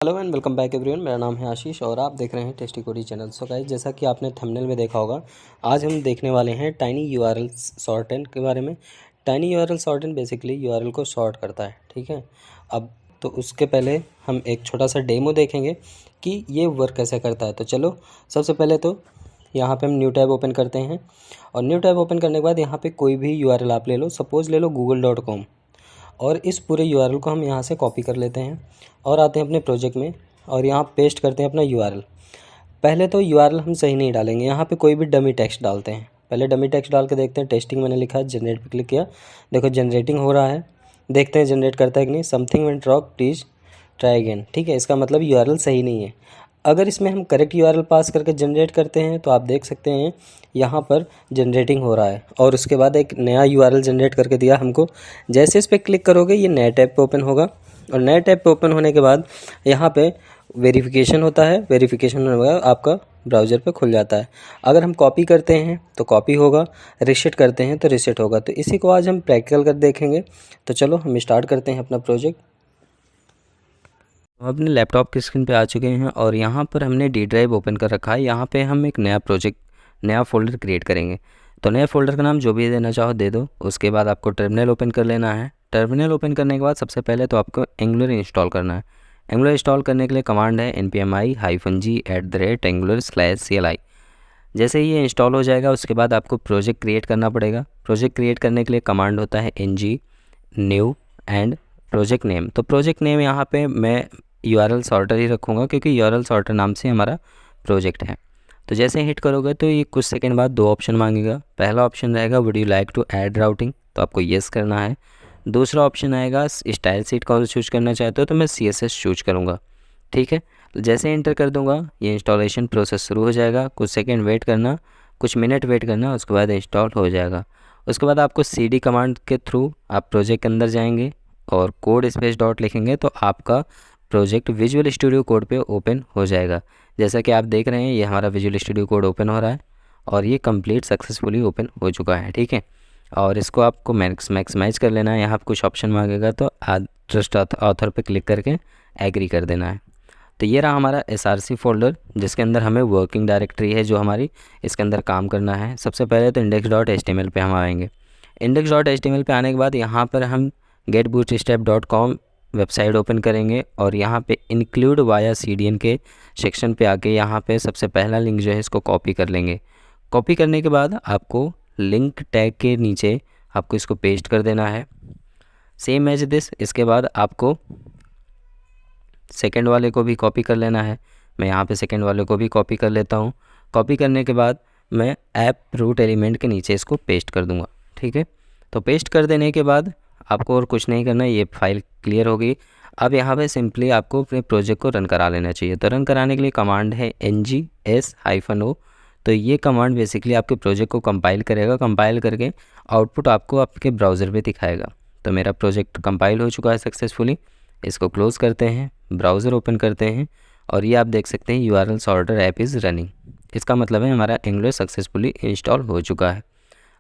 Hello and welcome back everyone. मेरा नाम है आशीष और आप देख रहे हैं टेस्टी कोडी चैनल। सो गाइस, जैसा कि आपने थंबनेल में देखा होगा, आज हम देखने वाले हैं टाइनी यूआरएल सॉर्टेन के बारे में। टाइनी यूआरएल सॉर्टेन बेसिकली यूआरएल को सॉर्ट करता है, ठीक है। अब तो उसके पहले हम एक छोटा सा डेमो देखेंगे कि ये वर्क कैसे करता है। तो चलो, सबसे पहले तो यहाँ पे हम न्यू टैब ओपन करते हैं और न्यू टैब ओपन करने के बाद यहाँ पे कोई भी यूआरएल आप ले लो। सपोज़ ले लो google.com और इस पूरे यूआरएल को हम यहाँ से कॉपी कर लेते हैं और आते हैं अपने प्रोजेक्ट में और यहाँ पेस्ट करते हैं अपना यूआरएल। पहले तो यूआरएल हम सही नहीं डालेंगे, यहाँ पे कोई भी डमी टेक्स्ट डालते हैं। पहले डमी टेक्स्ट डाल के देखते हैं। टेस्टिंग मैंने लिखा है, जनरेट पे क्लिक किया, देखो जनरेटिंग हो रहा है। देखते हैं जनरेट करता है कि नहीं। Something went wrong, please try again. ठीक है, इसका मतलब यूआरएल सही नहीं है। अगर इसमें हम करेक्ट यूआरएल पास करके जनरेट करते हैं तो आप देख सकते हैं यहाँ पर जनरेटिंग हो रहा है और उसके बाद एक नया यूआरएल जनरेट करके दिया हमको। जैसे इस पर क्लिक करोगे ये नए टैब पे ओपन होगा और नए टैब पे ओपन होने के बाद यहाँ पे वेरिफिकेशन होता है। वेरिफिकेशन होने के बाद आपका ब्राउज़र पे खुल जाता है। अगर हम कॉपी करते हैं तो कॉपी होगा, रीसेट करते हैं तो रीसेट होगा। तो इसी को आज हम प्रैक्टिकल कर देखेंगे। तो चलो हम स्टार्ट करते हैं अपना प्रोजेक्ट। हम अपने लैपटॉप की स्क्रीन पे आ चुके हैं और यहाँ पर हमने डी ड्राइव ओपन कर रखा है। यहाँ पे हम एक नया प्रोजेक्ट, नया फ़ोल्डर क्रिएट करेंगे। तो नए फ़ोल्डर का नाम जो भी देना चाहो दे दो। उसके बाद आपको टर्मिनल ओपन कर लेना है। टर्मिनल ओपन करने के बाद सबसे पहले तो आपको एंगुलर इंस्टॉल करना है। एंगुलर इंस्टॉल करने के लिए कमांड है npmi-g@angular/cli। जैसे ही ये इंस्टॉल हो जाएगा उसके बाद आपको प्रोजेक्ट क्रिएट करना पड़ेगा। प्रोजेक्ट क्रिएट करने के लिए कमांड होता है ng new and project name. तो प्रोजेक्ट नेम यहाँ पे मैं यूआरएल सॉर्टर ही रखूँगा क्योंकि यूआरएल सॉर्टर नाम से हमारा प्रोजेक्ट है। तो जैसे हिट करोगे तो ये कुछ सेकंड बाद दो ऑप्शन मांगेगा। पहला ऑप्शन रहेगा would you like to add routing, तो आपको येस करना है। दूसरा ऑप्शन आएगा स्टाइल सीट कौन सा चूज करना चाहते हो, तो मैं CSS चूज करूँगा। ठीक है, तो जैसे इंटर कर दूँगा ये इंस्टॉलेशन प्रोसेस शुरू हो जाएगा। कुछ सेकेंड वेट करना, कुछ मिनट वेट करना, उसके बाद इंस्टॉल हो जाएगा। उसके बाद आपको CD कमांड के थ्रू आप प्रोजेक्ट के अंदर जाएंगे और कोड स्पेस डॉट लिखेंगे तो आपका प्रोजेक्ट विजुअल स्टूडियो कोड पे ओपन हो जाएगा। जैसा कि आप देख रहे हैं ये हमारा विजुअल स्टूडियो कोड ओपन हो रहा है और ये कंप्लीट सक्सेसफुली ओपन हो चुका है। ठीक है, और इसको आपको मैक्सिमाइज कर लेना है। यहाँ पर कुछ ऑप्शन मांगेगा तो ट्रस्ट ऑथर पे क्लिक करके एग्री कर देना है। तो ये रहा हमारा SRC फोल्डर जिसके अंदर हमें वर्किंग डायरेक्टरी है जो हमारी इसके अंदर काम करना है। सबसे पहले तो index.html पे हम आएंगे। index.html पे आने के बाद यहाँ पर हम getbootstrap.com वेबसाइट ओपन करेंगे और यहाँ पे इंक्लूड वाया CDN के सेक्शन पे आके यहाँ पे सबसे पहला लिंक जो है इसको कॉपी कर लेंगे। कॉपी करने के बाद आपको लिंक टैग के नीचे आपको इसको पेस्ट कर देना है, सेम एज दिस। इसके बाद आपको सेकंड वाले को भी कॉपी कर लेना है। मैं यहाँ पे सेकंड वाले को भी कॉपी कर लेता हूँ। कॉपी करने के बाद मैं ऐप रूट एलिमेंट के नीचे इसको पेस्ट कर दूँगा। ठीक है, तो पेस्ट कर देने के बाद आपको और कुछ नहीं करना, ये फाइल क्लियर हो गई। अब यहाँ पे सिंपली आपको अपने प्रोजेक्ट को रन करा लेना चाहिए। तो रन कराने के लिए कमांड है ng-o। तो ये कमांड बेसिकली आपके प्रोजेक्ट को कंपाइल करेगा। कंपाइल करके आउटपुट आपको आपके ब्राउज़र पे दिखाएगा। तो मेरा प्रोजेक्ट कंपाइल हो चुका है सक्सेसफुली। इसको क्लोज़ करते हैं, ब्राउज़र ओपन करते हैं और ये आप देख सकते हैं URL sorter app is running. इसका मतलब है हमारा एंगुलर सक्सेसफुली इंस्टॉल हो चुका है।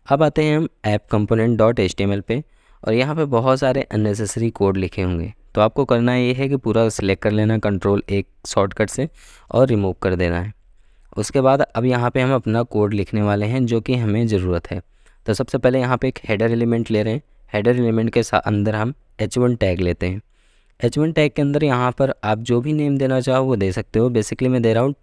अब आते हैं हम ऐप component.html पे और यहाँ पे बहुत सारे अननेसेसरी कोड लिखे होंगे। तो आपको करना ये है कि पूरा सिलेक्ट कर लेना Ctrl+1 शॉर्टकट से और रिमूव कर देना है। उसके बाद अब यहाँ पे हम अपना कोड लिखने वाले हैं जो कि हमें ज़रूरत है। तो सबसे पहले यहाँ पे एक हेडर एलिमेंट ले रहे हैं। हेडर एलिमेंट के अंदर हम h1 टैग लेते हैं। h1 टैग के अंदर यहाँ पर आप जो भी नेम देना चाहो वो दे सकते हो। बेसिकली मैं दे रहा हूँ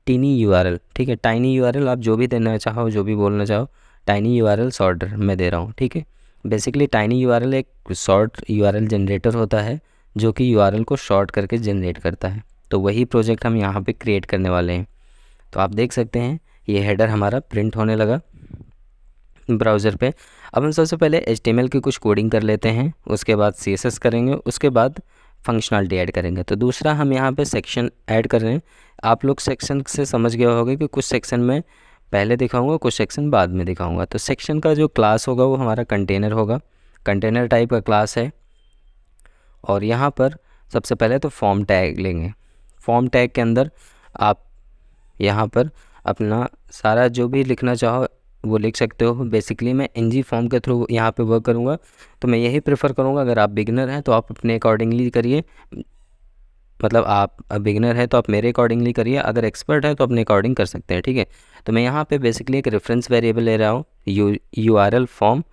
tiny URL। ठीक है, टाइनी URL आप जो भी देना चाहो, जो भी बोलना चाहो, टाइनी URL सॉर्टर मैं दे रहा हूँ। ठीक है, बेसिकली टाइनी URL एक शॉर्ट URL जनरेटर होता है जो कि URL को शॉर्ट करके जनरेट करता है। तो वही प्रोजेक्ट हम यहाँ पे क्रिएट करने वाले हैं। तो आप देख सकते हैं ये हेडर हमारा प्रिंट होने लगा ब्राउज़र पे। अब हम सबसे पहले HTML की कुछ कोडिंग कर लेते हैं, उसके बाद CSS करेंगे, उसके बाद फंक्शनलिटी ऐड करेंगे। तो दूसरा हम यहाँ पे सेक्शन ऐड कर रहे हैं। आप लोग सेक्शन से समझ गए होंगे कि कुछ सेक्शन में पहले दिखाऊंगा, कुछ सेक्शन बाद में दिखाऊंगा। तो सेक्शन का जो क्लास होगा वो हमारा कंटेनर होगा, कंटेनर टाइप का क्लास है। और यहाँ पर सबसे पहले तो फॉर्म टैग लेंगे। फॉर्म टैग के अंदर आप यहाँ पर अपना सारा जो भी लिखना चाहो वो लिख सकते हो। बेसिकली मैं ng फॉर्म के थ्रू यहाँ पे वर्क करूँगा, तो मैं यही प्रेफर करूँगा। अगर आप बिगिनर हैं तो आप अपने अकॉर्डिंगली करिए, मतलब आप बिगिनर है तो आप मेरे अकॉर्डिंगली करिए, अगर एक्सपर्ट है तो अपने अकॉर्डिंग कर सकते हैं, ठीक है। तो मैं यहाँ पे बेसिकली एक रेफरेंस वेरिएबल ले रहा हूँ URL फॉर्म,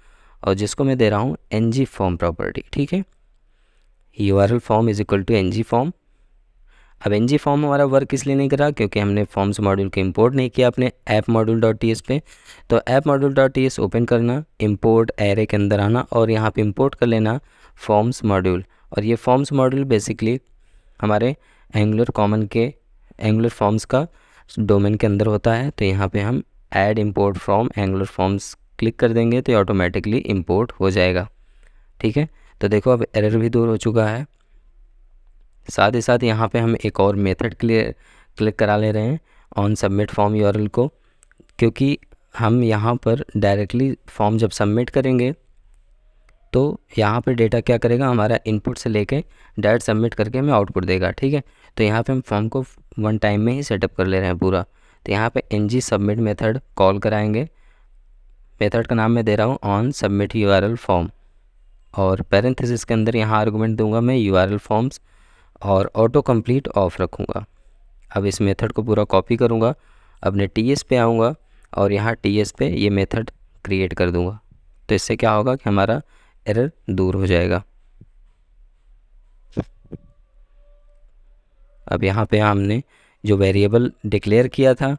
और जिसको मैं दे रहा हूँ ng फॉर्म प्रॉपर्टी, ठीक है। URL form is equal to ng form. अब ng फॉर्म हमारा वर्क इसलिए नहीं कर रहा क्योंकि हमने फॉर्म्स मॉड्यूल को इंपोर्ट नहीं किया अपने app module dot T S पे। तो app module dot T S open करना, इंपोर्ट एरे के अंदर आना और यहाँ पे इंपोर्ट कर लेना फॉर्म्स मॉड्यूल। और ये फॉर्म्स मॉड्यूल बेसिकली हमारे एंगुलर कॉमन के एंगुलर फॉर्म्स का डोमेन के अंदर होता है। तो यहाँ पे हम add import from angular forms click कर देंगे तो ये ऑटोमेटिकली इंपोर्ट हो जाएगा, ठीक है। तो देखो अब एरर भी दूर हो चुका है। साथ ही साथ यहाँ पे हम एक और मेथड क्लिक करा ले रहे हैं ऑन सबमिट फॉर्म URL को, क्योंकि हम यहाँ पर डायरेक्टली फॉर्म जब सबमिट करेंगे तो यहाँ पे डेटा क्या करेगा, हमारा इनपुट से लेके डायरेक्ट सबमिट करके हमें आउटपुट देगा, ठीक है। तो यहाँ पे हम फॉर्म को वन टाइम में ही सेटअप कर ले रहे हैं पूरा। तो यहाँ पे ng सबमिट मेथड कॉल कराएंगे। मेथड का नाम मैं दे रहा हूँ ऑन सबमिट URL फॉर्म, और पैरेंथेसिस के अंदर यहाँ आर्गुमेंट दूंगा मैं URL फॉर्म्स, और ऑटो कंप्लीट ऑफ रखूँगा। अब इस मेथड को पूरा कॉपी करूँगा, अपने TS पे आऊँगा और यहाँ TS पे ये मेथड क्रिएट कर दूँगा। तो इससे क्या होगा कि हमारा एरर दूर हो जाएगा। अब यहाँ पे हमने जो वेरिएबल डिक्लेयर किया था,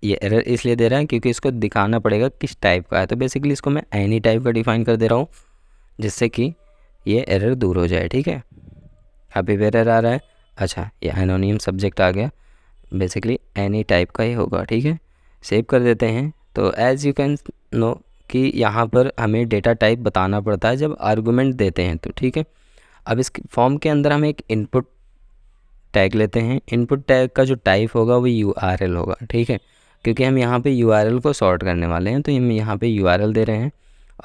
ये एरर इसलिए दे रहा है क्योंकि इसको दिखाना पड़ेगा किस टाइप का है। तो बेसिकली इसको मैं एनी टाइप का डिफ़ाइन कर दे रहा हूँ, जिससे कि ये एरर दूर हो जाए, ठीक है। अभी एरर आ रहा है, अच्छा ये एनोनिम सब्जेक्ट आ गया, बेसिकली एनी टाइप का ही होगा, ठीक है। सेव कर देते हैं। तो एज़ यू कैन नो कि यहाँ पर हमें डेटा टाइप बताना पड़ता है जब आर्गुमेंट देते हैं, तो ठीक है। अब इस फॉर्म के अंदर हम एक इनपुट टैग लेते हैं। इनपुट टैग का जो टाइप होगा वो URL होगा, ठीक है, क्योंकि हम यहाँ पे URL को सॉर्ट करने वाले हैं। तो हम यहाँ पे URL दे रहे हैं,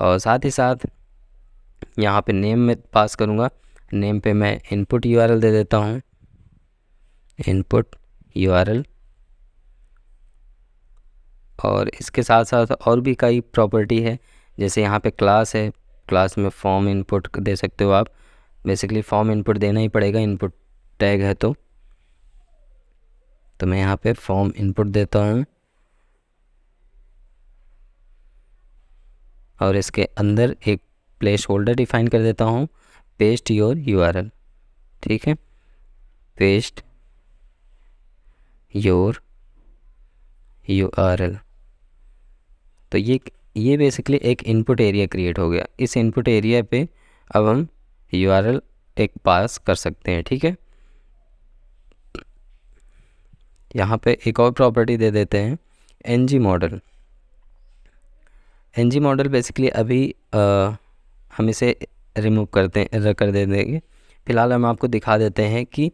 और साथ ही साथ यहाँ पे नेम में पास करूँगा। नेम पे मैं इनपुट URL दे देता हूँ, इनपुट URL। और इसके साथ साथ और भी कई प्रॉपर्टी है, जैसे यहाँ पे क्लास है, क्लास में फॉर्म इनपुट दे सकते हो आप। बेसिकली फॉर्म इनपुट देना ही पड़ेगा, इनपुट टैग है तो मैं यहाँ पे फॉर्म इनपुट देता हूँ, और इसके अंदर एक प्लेस होल्डर डिफाइन कर देता हूँ, पेस्ट योर URL, ठीक है, पेस्ट योर URL। तो ये बेसिकली एक इनपुट एरिया क्रिएट हो गया। इस इनपुट एरिया पे अब हम URL एक पास कर सकते हैं, ठीक है। यहाँ पे एक और प्रॉपर्टी दे देते हैं ng model. ng model basically अभी हम इसे रिमूव कर देंगे। फ़िलहाल हम आपको दिखा देते हैं कि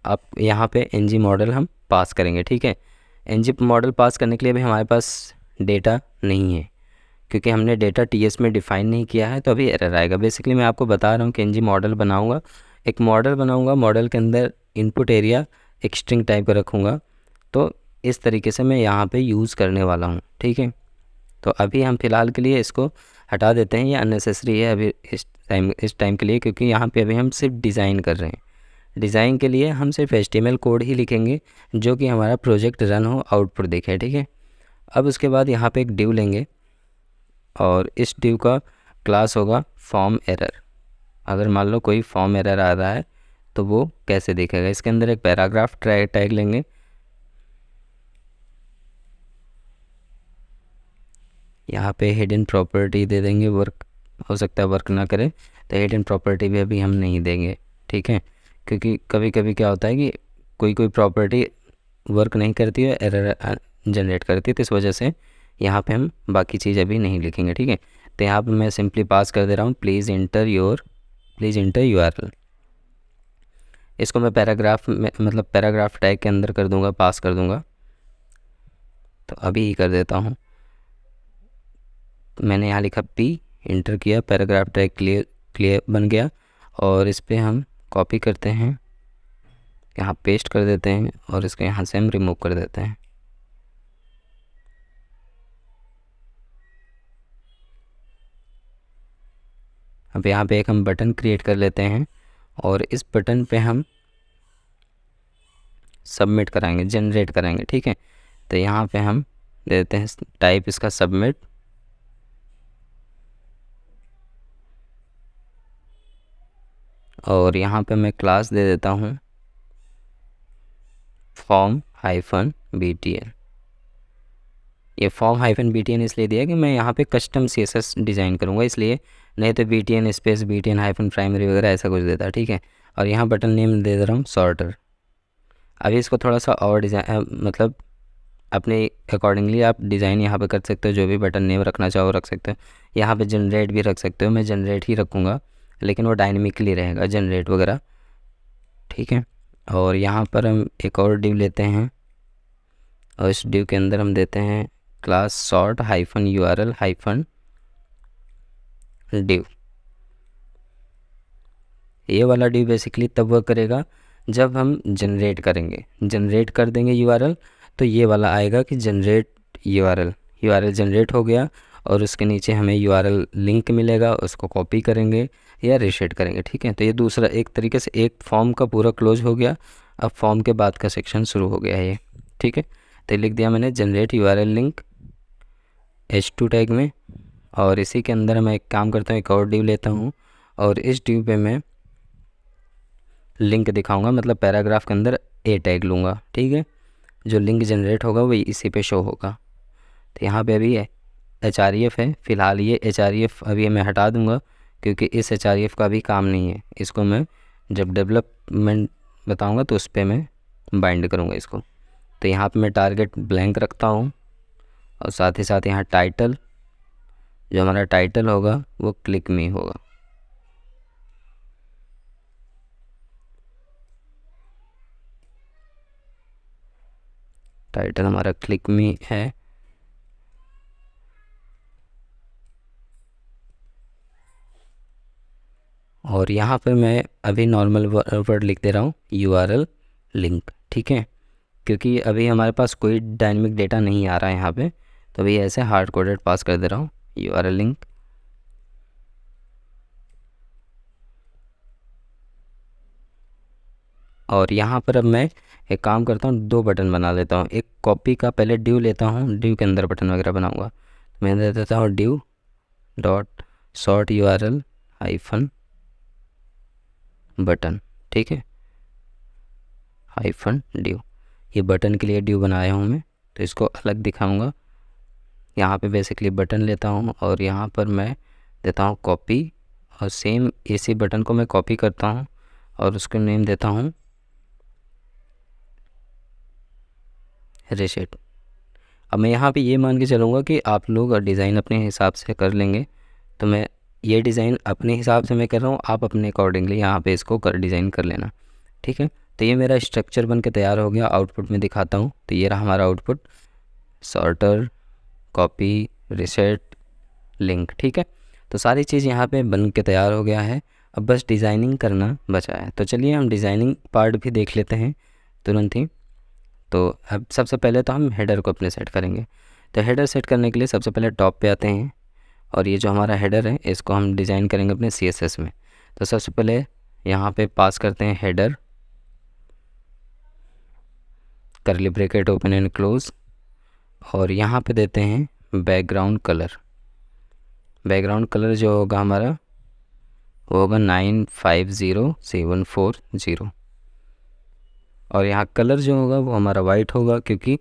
आप यहाँ पे ng मॉडल हम पास करेंगे, ठीक है। ng मॉडल पास करने के लिए भी हमारे पास डेटा नहीं है, क्योंकि हमने डेटा TS में डिफ़ाइन नहीं किया है, तो अभी एरर आएगा। बेसिकली मैं आपको बता रहा हूँ कि ng मॉडल बनाऊँगा, एक मॉडल बनाऊँगा, मॉडल के अंदर इनपुट एरिया एक स्ट्रिंग टाइप का रखूँगा। तो इस तरीके से मैं यहाँ पे यूज़ करने वाला हूँ, ठीक है। तो अभी हम फ़िलहाल के लिए इसको हटा देते हैं, ये अननेसेसरी है अभी इस टाइम के लिए, क्योंकि यहाँ पे अभी हम सिर्फ डिज़ाइन कर रहे हैं। डिज़ाइन के लिए हम सिर्फ HTML कोड ही लिखेंगे जो कि हमारा प्रोजेक्ट रन हो, आउटपुट दिखे, ठीक है। अब उसके बाद यहाँ पे एक डिव लेंगे, और इस डिव का क्लास होगा फॉर्म एरर। अगर मान लो कोई फॉर्म एरर आ रहा है तो वो कैसे दिखेगा, इसके अंदर एक पैराग्राफ टैग लेंगे। यहाँ पे हिडन प्रॉपर्टी दे देंगे, वर्क हो सकता है वर्क ना करे, तो हिडन प्रॉपर्टी भी अभी हम नहीं देंगे, ठीक है, क्योंकि कभी कभी क्या होता है कि कोई प्रॉपर्टी वर्क नहीं करती है, एरर जनरेट करती है, तो इस वजह से यहाँ पे हम बाकी चीज़ अभी नहीं लिखेंगे, ठीक है। तो यहाँ पे मैं सिंपली पास कर दे रहा हूँ प्लीज़ इंटर URL। इसको मैं पैराग्राफ में मतलब पैराग्राफ टैग के अंदर कर दूँगा, पास कर दूँगा। तो अभी ही कर देता हूँ। मैंने यहाँ लिखा P, इंटर किया, पैराग्राफ टैग क्लियर बन गया, और इस पर हम कॉपी करते हैं, यहाँ पेस्ट कर देते हैं, और इसको यहाँ से हम रिमूव कर देते हैं। अब यहाँ पे एक हम बटन क्रिएट कर लेते हैं और इस बटन पे हम सबमिट कराएंगे, जनरेट कराएंगे, ठीक है। तो यहाँ पे हम दे देते हैं टाइप इसका सबमिट, और यहाँ पे मैं क्लास दे देता हूँ form-btn। ये form-btn इसलिए दिया कि मैं यहाँ पे कस्टम CSS डिज़ाइन करूँगा इसलिए, नहीं तो btn स्पेस btn प्राइमरी वगैरह ऐसा कुछ देता, ठीक है। और यहाँ बटन नेम दे रहा हूँ सॉर्टर। अभी इसको थोड़ा सा और डिज़ाइन मतलब अपने अकॉर्डिंगली आप डिज़ाइन यहाँ पे कर सकते हो, जो भी बटन नेम रखना चाहो रख सकते हो। यहाँ पे जनरेट भी रख सकते हो, मैं जनरेट ही रखूँगा लेकिन वो डायनेमिकली रहेगा जनरेट वगैरह, ठीक है। और यहाँ पर हम एक और डिव लेते हैं और इस डिव के अंदर हम देते हैं क्लास सॉर्ट -url -div। ये वाला डिव बेसिकली तब वर्क करेगा जब हम जनरेट करेंगे, जनरेट कर देंगे URL तो ये वाला आएगा कि जनरेट URL जनरेट हो गया और उसके नीचे हमें URL लिंक मिलेगा, उसको कॉपी करेंगे या रीसेट करेंगे, ठीक है। तो ये दूसरा एक तरीके से एक फॉर्म का पूरा क्लोज हो गया। अब फॉर्म के बाद का सेक्शन शुरू हो गया है ये, ठीक है। तो लिख दिया मैंने generate URL link H2 tag में, और इसी के अंदर मैं एक काम करता हूँ, एक और डिव लेता हूँ और इस डिव पे मैं लिंक दिखाऊंगा, मतलब पैराग्राफ के अंदर A टैग लूँगा, ठीक है। जो लिंक जनरेट होगा वही इसी पे शो होगा। तो यहाँ पे अभी href है, फ़िलहाल ये href अभी मैं हटा दूँगा क्योंकि इस href का भी काम नहीं है, इसको मैं जब डेवलपमेंट बताऊँगा तो उस पर मैं बाइंड करूँगा इसको। तो यहाँ पे मैं टारगेट ब्लैंक रखता हूँ और साथ ही साथ यहाँ टाइटल, जो हमारा टाइटल होगा वो क्लिक मी होगा। टाइटल हमारा क्लिक मी है। और यहाँ पर मैं अभी नॉर्मल वर्ड लिख दे रहा हूँ URL लिंक, ठीक है, क्योंकि अभी हमारे पास कोई डायनेमिक डेटा नहीं आ रहा है यहाँ पे, तो अभी ऐसे हार्ड कोडेड पास कर दे रहा हूँ URL लिंक। और यहाँ पर अब मैं एक काम करता हूँ, दो बटन बना लेता हूँ। एक कॉपी का पहले डिव लेता हूँ, डिव के अंदर बटन वगैरह बनाऊँगा। मैं दे देता हूँ div dot sort URL -button, ठीक है, -div। ये बटन के लिए डिव बनाया हूँ मैं, तो इसको अलग दिखाऊंगा। यहाँ पे बेसिकली बटन लेता हूँ और यहाँ पर मैं देता हूँ कॉपी, और सेम इसी बटन को मैं कॉपी करता हूँ और उसको नेम देता हूँ रीसेट। अब मैं यहाँ पे ये मान के चलूँगा कि आप लोग डिज़ाइन अपने हिसाब से कर लेंगे, तो मैं ये डिज़ाइन अपने हिसाब से मैं कर रहा हूँ, आप अपने अकॉर्डिंगली यहाँ पे इसको डिज़ाइन कर लेना, ठीक है। तो ये मेरा स्ट्रक्चर बन के तैयार हो गया। आउटपुट में दिखाता हूँ, तो ये रहा हमारा output, sorter, copy, reset, link, ठीक है। तो सारी चीज़ यहाँ पे बन के तैयार हो गया है, अब बस डिज़ाइनिंग करना बचा है। तो चलिए हम डिज़ाइनिंग पार्ट भी देख लेते हैं तुरंत ही। तो अब सबसे पहले तो हम हेडर को अपने सेट करेंगे। तो हेडर सेट करने के लिए सबसे पहले टॉप पे आते हैं और ये जो हमारा हेडर है इसको हम डिज़ाइन करेंगे अपने CSS में। तो सबसे पहले यहाँ पे पास करते हैं हेडर, करली ब्रैकेट ओपन एंड क्लोज, और यहाँ पे देते हैं बैकग्राउंड कलर। बैकग्राउंड कलर जो होगा हमारा वो होगा 950740, और यहाँ कलर जो होगा वो हमारा वाइट होगा, क्योंकि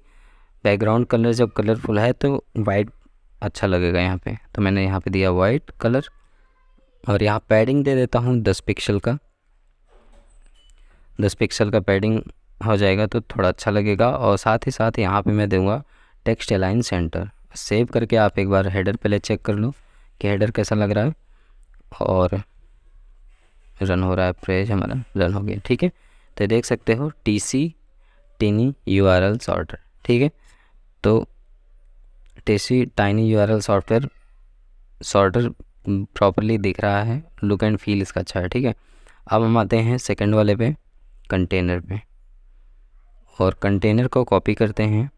बैकग्राउंड कलर जब कलरफुल है तो वाइट अच्छा लगेगा यहाँ पे। तो मैंने यहाँ पे दिया वाइट कलर, और यहाँ पैडिंग दे देता हूँ 10 पिक्सल का। 10 पिक्सल का पैडिंग हो जाएगा तो थोड़ा अच्छा लगेगा। और साथ ही साथ यहाँ पे मैं दूंगा टेक्स्ट अलाइन सेंटर। सेव करके आप एक बार हेडर पहले चेक कर लो कि हेडर कैसा लग रहा है, और रन हो रहा है, पेज हमारा रन हो गया, ठीक है। तो देख सकते हो TC टाइनी URL सॉर्टर, ठीक है। तो TC tiny URL sorter properly दिख रहा है, लुक एंड फील इसका अच्छा है, ठीक है। अब हम आते हैं सेकंड वाले पे, कंटेनर पे, और कंटेनर को कॉपी करते हैं।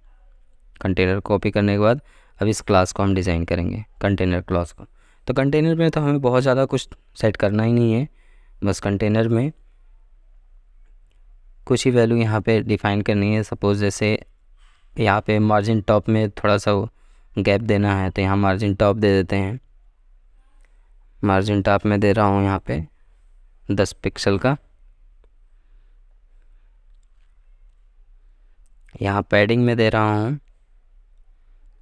कंटेनर कॉपी करने के बाद अब इस क्लास को हम डिज़ाइन करेंगे, कंटेनर क्लास को। तो कंटेनर में तो हमें बहुत ज़्यादा कुछ सेट करना ही नहीं है, बस कंटेनर में कुछ ही वैल्यू यहाँ पे डिफ़ाइन करनी है। सपोज़ जैसे यहाँ पे मार्जिन टॉप में थोड़ा सा गैप देना है, तो यहाँ मार्जिन टॉप दे देते हैं। मार्जिन टॉप में दे रहा हूँ यहाँ पे 10 पिक्सल का। यहाँ पैडिंग में दे रहा हूँ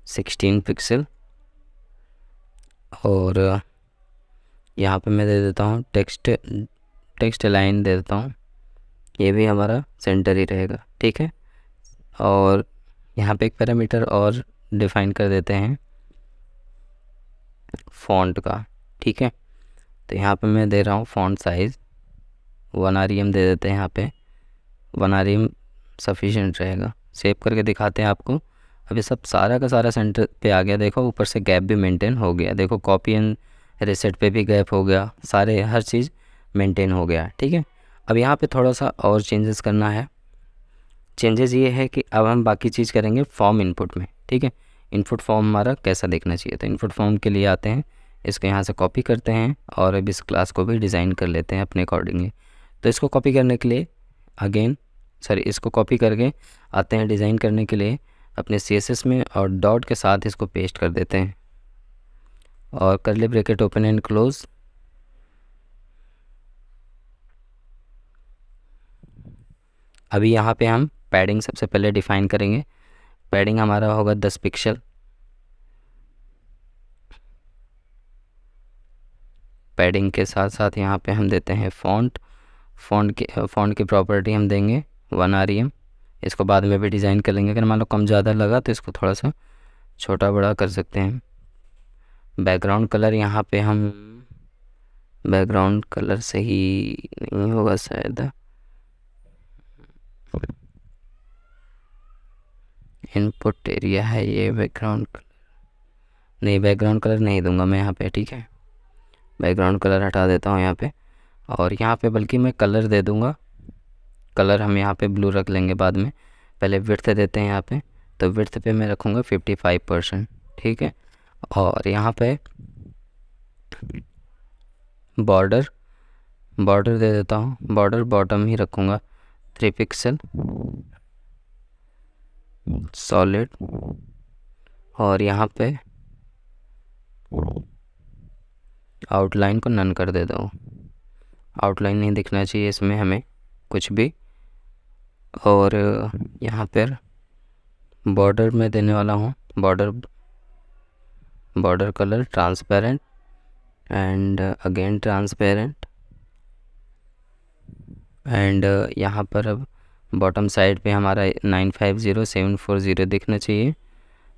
16 पिक्सल, और यहाँ पे मैं दे देता हूँ टेक्स्ट लाइन दे देता हूँ, ये भी हमारा सेंटर ही रहेगा, ठीक है। और यहाँ पे एक पैरामीटर और डिफ़ाइन कर देते हैं फ़ॉन्ट का, ठीक है। तो यहाँ पे मैं दे रहा हूँ फ़ॉन्ट साइज़ 1 rem दे देते हैं। यहाँ पे 1 rem सफिशिएंट रहेगा। सेव करके दिखाते हैं आपको। अभी सब सारा का सारा सेंटर पे आ गया, देखो ऊपर से गैप भी मेंटेन हो गया, देखो कॉपी एंड रीसेट पे भी गैप हो गया, सारे हर चीज़ मेंटेन हो गया, ठीक है। अब यहाँ पे थोड़ा सा और चेंजेस करना है। चेंजेस ये है कि अब हम बाकी चीज़ करेंगे फॉर्म इनपुट में, ठीक है। इनपुट फॉर्म हमारा कैसा दिखना चाहिए, तो इनपुट फॉर्म के लिए आते हैं, इसको यहाँ से कॉपी करते हैं और अब इस क्लास को भी डिज़ाइन कर लेते हैं अपने अकॉर्डिंगली। तो इसको कॉपी करने के लिए इसको कॉपी करके आते हैं डिज़ाइन करने के लिए अपने CSS में, और डॉट के साथ इसको पेस्ट कर देते हैं और curly bracket open and close. अभी यहाँ पे हम पैडिंग सबसे पहले डिफ़ाइन करेंगे। पैडिंग हमारा होगा 10 पिक्सल। पैडिंग के साथ साथ यहाँ पे हम देते हैं फ़ॉन्ट की प्रॉपर्टी हम देंगे 1 rem। इसको बाद में भी डिज़ाइन कर लेंगे, अगर मान लो कम ज़्यादा लगा तो इसको थोड़ा सा छोटा बड़ा कर सकते हैं। बैकग्राउंड कलर यहाँ पे हम बैकग्राउंड कलर सही नहीं होगा शायद, इनपुट एरिया है ये, बैकग्राउंड कलर नहीं, बैकग्राउंड कलर नहीं दूंगा मैं यहाँ पे, ठीक है। बैकग्राउंड कलर हटा देता हूँ यहाँ पे, और यहाँ पे बल्कि मैं कलर दे दूँगा। कलर हम यहाँ पे ब्लू रख लेंगे बाद में, पहले विड्थ देते हैं यहाँ पे। तो विड्थ पे मैं रखूँगा 55%, ठीक है। और यहाँ पे बॉर्डर दे देता हूँ, बॉर्डर बॉटम ही रखूँगा 3 पिक्सल सॉलिड। और यहाँ पे आउटलाइन को नन कर देता हूँ, आउटलाइन नहीं दिखना चाहिए इसमें हमें कुछ भी। और यहाँ पर बॉर्डर में देने वाला हूँ border colour transparent and again transparent. And यहाँ पर अब बॉटम साइड पे हमारा 950740 दिखना चाहिए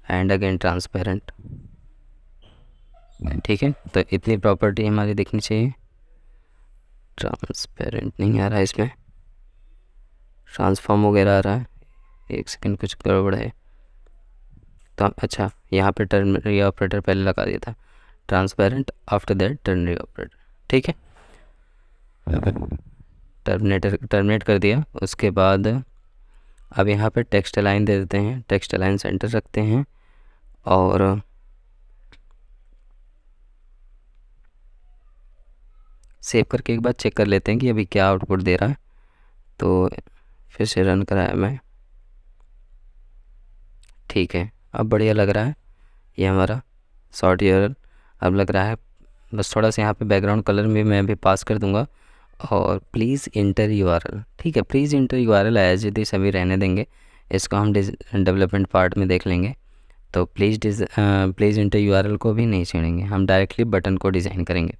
एंड अगेन ट्रांसपेरेंट, ठीक है। तो इतनी प्रॉपर्टी हमारी दिखनी चाहिए। ट्रांसपेरेंट नहीं आ रहा है इसमें, ट्रांसफॉर्म वगैरह आ रहा है, एक सेकंड कुछ गड़बड़ है। तो अच्छा, यहाँ पे टर्नरी ऑपरेटर पहले लगा दिया था, transparent after that ternary operator, ठीक है। टर्मिनेट कर दिया। उसके बाद अब यहाँ पे टेक्स्ट लाइन दे देते हैं, टेक्स्ट लाइन सेंटर रखते हैं और सेव करके एक बार चेक कर लेते हैं कि अभी क्या आउटपुट दे रहा है। तो फिर से रन कराया मैं, ठीक है, अब बढ़िया लग रहा है ये हमारा शॉर्ट यूआरएल अब लग रहा है। बस थोड़ा सा यहाँ पे बैकग्राउंड कलर में मैं भी पास कर दूंगा, और प्लीज़ इंटर यूआरएल, ठीक है, please enter URL as it is अभी रहने देंगे, इसको हम डेवलपमेंट पार्ट में देख लेंगे। तो प्लीज़ इंटर यूआरएल को भी नहीं छेड़ेंगे, हम डायरेक्टली बटन को डिज़ाइन करेंगे।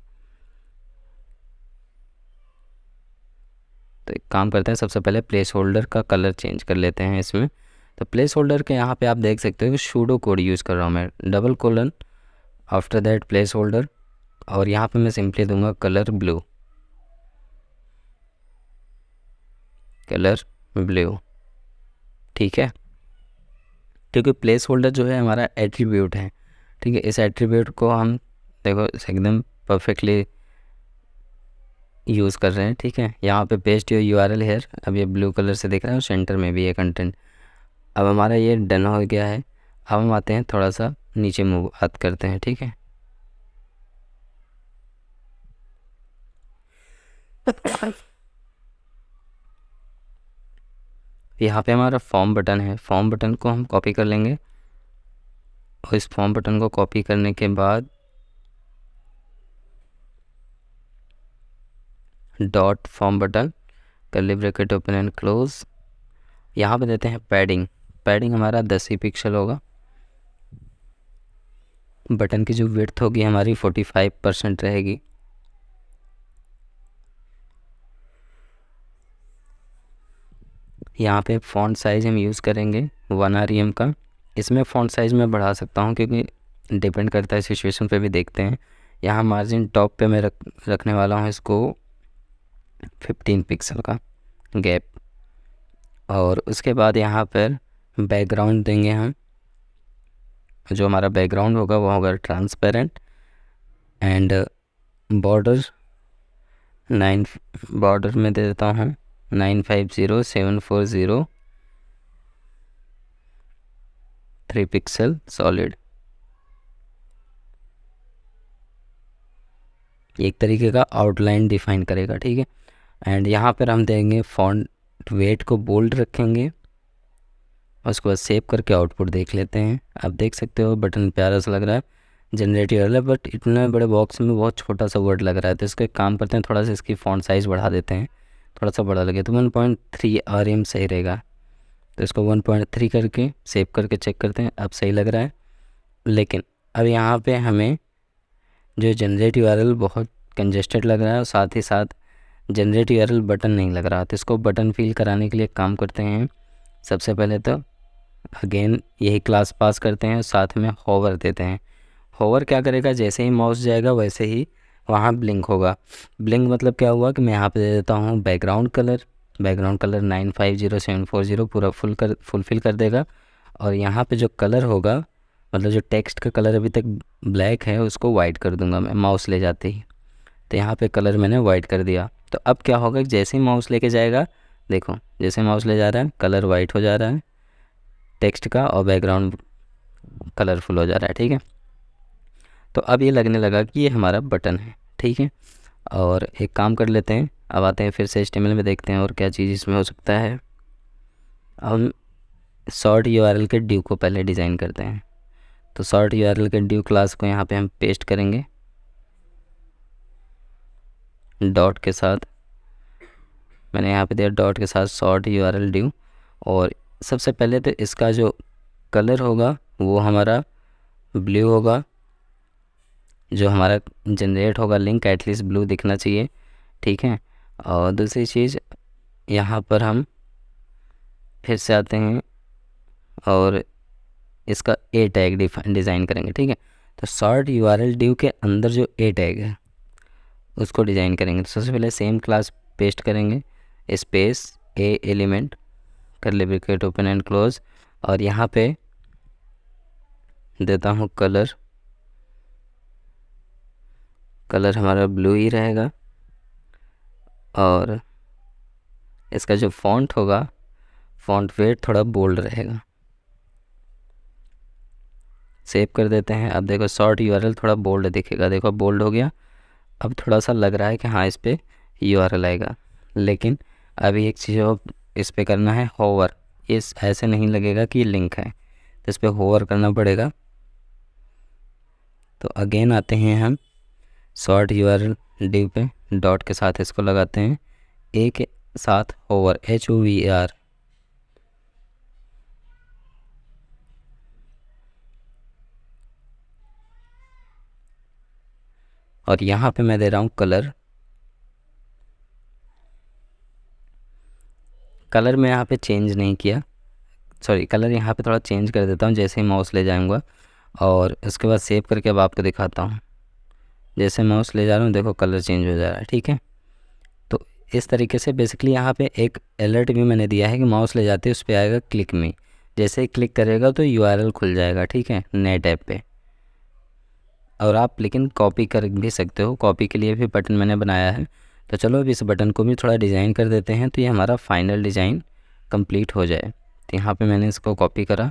तो एक काम करते हैं, सबसे पहले प्लेस होल्डर का कलर चेंज कर लेते हैं इसमें। तो प्लेस होल्डर के यहाँ पे आप देख सकते हो कि सूडो कोड यूज़ कर रहा हूँ मैं, double colon after that place holder, और यहाँ पे मैं सिंपली दूंगा कलर ब्लू, ठीक है। क्योंकि प्लेस होल्डर जो है हमारा एट्रीब्यूट है, ठीक है। इस एट्रीब्यूट को हम देखो एकदम परफेक्टली यूज़ कर रहे हैं, ठीक है। यहाँ पे पेस्ट योर यूआरएल हेयर, अब ये ब्लू कलर से दिख रहा है और सेंटर में भी ये कंटेंट। अब हमारा ये डन हो गया है। अब हम आते हैं थोड़ा सा नीचे मूव हाथ करते हैं, ठीक है। यहाँ पे हमारा फॉर्म बटन है, फॉर्म बटन को हम कॉपी कर लेंगे और इस फॉर्म बटन को कॉपी करने के बाद dot form button curly bracket open and close, यहाँ पे देते हैं पैडिंग, पैडिंग हमारा 10 ही पिक्सल होगा। बटन की जो विड्थ होगी हमारी 45% रहेगी। यहाँ पे फ़ॉन्ट साइज़ हम यूज़ करेंगे 1 REM का। इसमें फ़ॉन्ट साइज़ मैं बढ़ा सकता हूँ क्योंकि डिपेंड करता है सिचुएशन पे भी, देखते हैं। यहाँ मार्जिन टॉप पे मैं रखने वाला हूँ इसको 15 पिक्सल का गैप। और उसके बाद यहाँ पर बैकग्राउंड देंगे हम, जो हमारा बैकग्राउंड होगा वो होगा ट्रांसपेरेंट। एंड बॉर्डर 9 बॉर्डर में दे देता हूँ 950740 3 पिक्सल सॉलिड। एक तरीके का आउटलाइन डिफाइन करेगा, ठीक है। एंड यहाँ पर हम देंगे फॉन्ट वेट को बोल्ड रखेंगे और उसके बाद सेव करके आउटपुट देख लेते हैं। आप देख सकते हो बटन प्यारा सा लग रहा है, जनरेटिव वाला, बट इतने बड़े बॉक्स में बहुत छोटा सा वर्ड लग रहा है। तो इसको एक काम करते हैं, थोड़ा सा इसकी फॉन्ट साइज़ बढ़ा देते हैं, थोड़ा सा बड़ा लगे तो 1.3 REM सही रहेगा। तो इसको 1.3 करके सेव करके चेक करते हैं, अब सही लग रहा है। लेकिन अब यहाँ पे हमें जो जनरेट यूआरएल बहुत कंजेस्टेड लग रहा है और साथ ही साथ जनरेट यूआरएल बटन नहीं लग रहा। तो इसको बटन फिल कराने के लिए काम करते हैं। सबसे पहले तो अगेन यही क्लास पास करते हैं, साथ में होवर देते हैं। होवर क्या करेगा, जैसे ही माउस जाएगा वैसे ही वहाँ ब्लिंक होगा। ब्लिंक मतलब क्या हुआ कि मैं यहाँ पे दे देता हूँ बैकग्राउंड कलर, बैकग्राउंड कलर 950740 पूरा फुलफिल कर देगा। और यहाँ पे जो कलर होगा, मतलब जो टेक्स्ट का कलर अभी तक ब्लैक है उसको वाइट कर दूंगा मैं माउस ले जाते ही। तो यहाँ पे कलर मैंने वाइट कर दिया। तो अब क्या होगा, जैसे ही माउस लेके जाएगा, देखो जैसे माउस ले जा रहा है कलर वाइट हो जा रहा है टेक्स्ट का और बैकग्राउंड कलरफुल हो जा रहा है, ठीक है। तो अब ये लगने लगा कि ये हमारा बटन है, ठीक है। और एक काम कर लेते हैं, अब आते हैं फिर से HTML में, देखते हैं और क्या चीज़ इसमें हो सकता है। हम शॉर्ट यूआरएल के ड्यू को पहले डिज़ाइन करते हैं। तो शॉर्ट यूआरएल के ड्यू क्लास को यहाँ पे हम पेस्ट करेंगे डॉट के साथ। मैंने यहाँ पे दिया डॉट के साथ शॉर्ट यूआरएल ड्यू। और सबसे पहले तो इसका जो कलर होगा वो हमारा ब्लू होगा, जो हमारा जनरेट होगा लिंक एटलीस्ट ब्लू दिखना चाहिए, ठीक है। और दूसरी चीज़ यहाँ पर हम फिर से आते हैं और इसका ए टैग डिज़ाइन करेंगे, ठीक है। तो शॉर्ट यूआरएल ड्यू के अंदर जो ए टैग है उसको डिज़ाइन करेंगे। तो सबसे पहले सेम क्लास पेस्ट करेंगे, space A element curly bracket open and close, और यहाँ पे देता हूँ कलर, कलर हमारा ब्लू ही रहेगा। और इसका जो फॉन्ट होगा, फॉन्ट वेट थोड़ा बोल्ड रहेगा। सेव कर देते हैं। अब देखो शॉर्ट यूआरएल थोड़ा बोल्ड दिखेगा, देखो बोल्ड हो गया। अब थोड़ा सा लग रहा है कि हाँ इस पर यूआरएल आएगा, लेकिन अभी एक चीज़ और इस पर करना है, होवर। इस ऐसे नहीं लगेगा कि ये लिंक है, तो इस पर होवर करना पड़ेगा। तो अगेन आते हैं हम शॉर्ट यूआरएल ड्यू पे, डॉट के साथ इसको लगाते हैं, ए के साथ होवर HOVR। और यहाँ पे मैं दे रहा हूँ कलर, कलर मैं यहाँ पे चेंज नहीं किया, सॉरी कलर यहाँ पे थोड़ा चेंज कर देता हूँ जैसे ही माउस ले जाऊँगा। और उसके बाद सेव करके अब आपको दिखाता हूँ, जैसे माउस ले जा रहा हूँ देखो कलर चेंज हो जा रहा है, ठीक है। तो इस तरीके से बेसिकली यहाँ पे एक अलर्ट भी मैंने दिया है कि माउस ले जाते उस पर आएगा क्लिक मी, जैसे ही क्लिक करेगा तो यूआरएल खुल जाएगा, ठीक है, नए टैब पे। और आप लेकिन कॉपी कर भी सकते हो, कॉपी के लिए भी बटन मैंने बनाया है। तो चलो अब इस बटन को भी थोड़ा डिज़ाइन कर देते हैं, तो ये हमारा फाइनल डिज़ाइन कंप्लीट हो जाए। तो यहाँ पे मैंने इसको कॉपी करा,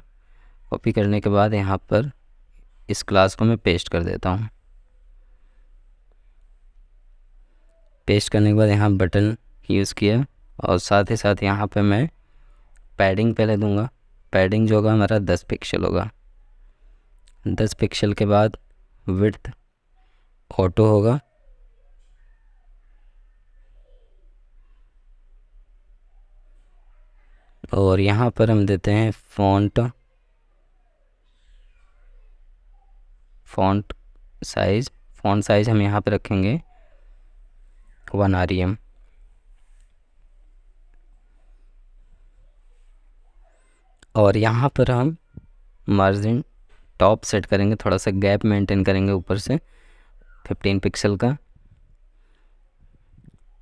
कॉपी करने के बाद यहाँ पर इस क्लास को मैं पेस्ट कर देता हूँ। पेस्ट करने के बाद यहाँ बटन यूज़ किया और साथ ही साथ यहाँ पे मैं पैडिंग पहले दूंगा। पैडिंग जो होगा हमारा 10 पिक्सल होगा। 10 पिक्सल के बाद विड्थ ऑटो होगा और यहाँ पर हम देते हैं फ़ॉन्ट साइज़। फ़ॉन्ट साइज़ हम यहाँ पे रखेंगे 1 REM। और यहाँ पर हम मार्जिन टॉप सेट करेंगे, थोड़ा सा गैप मेंटेन करेंगे ऊपर से 15 पिक्सल का।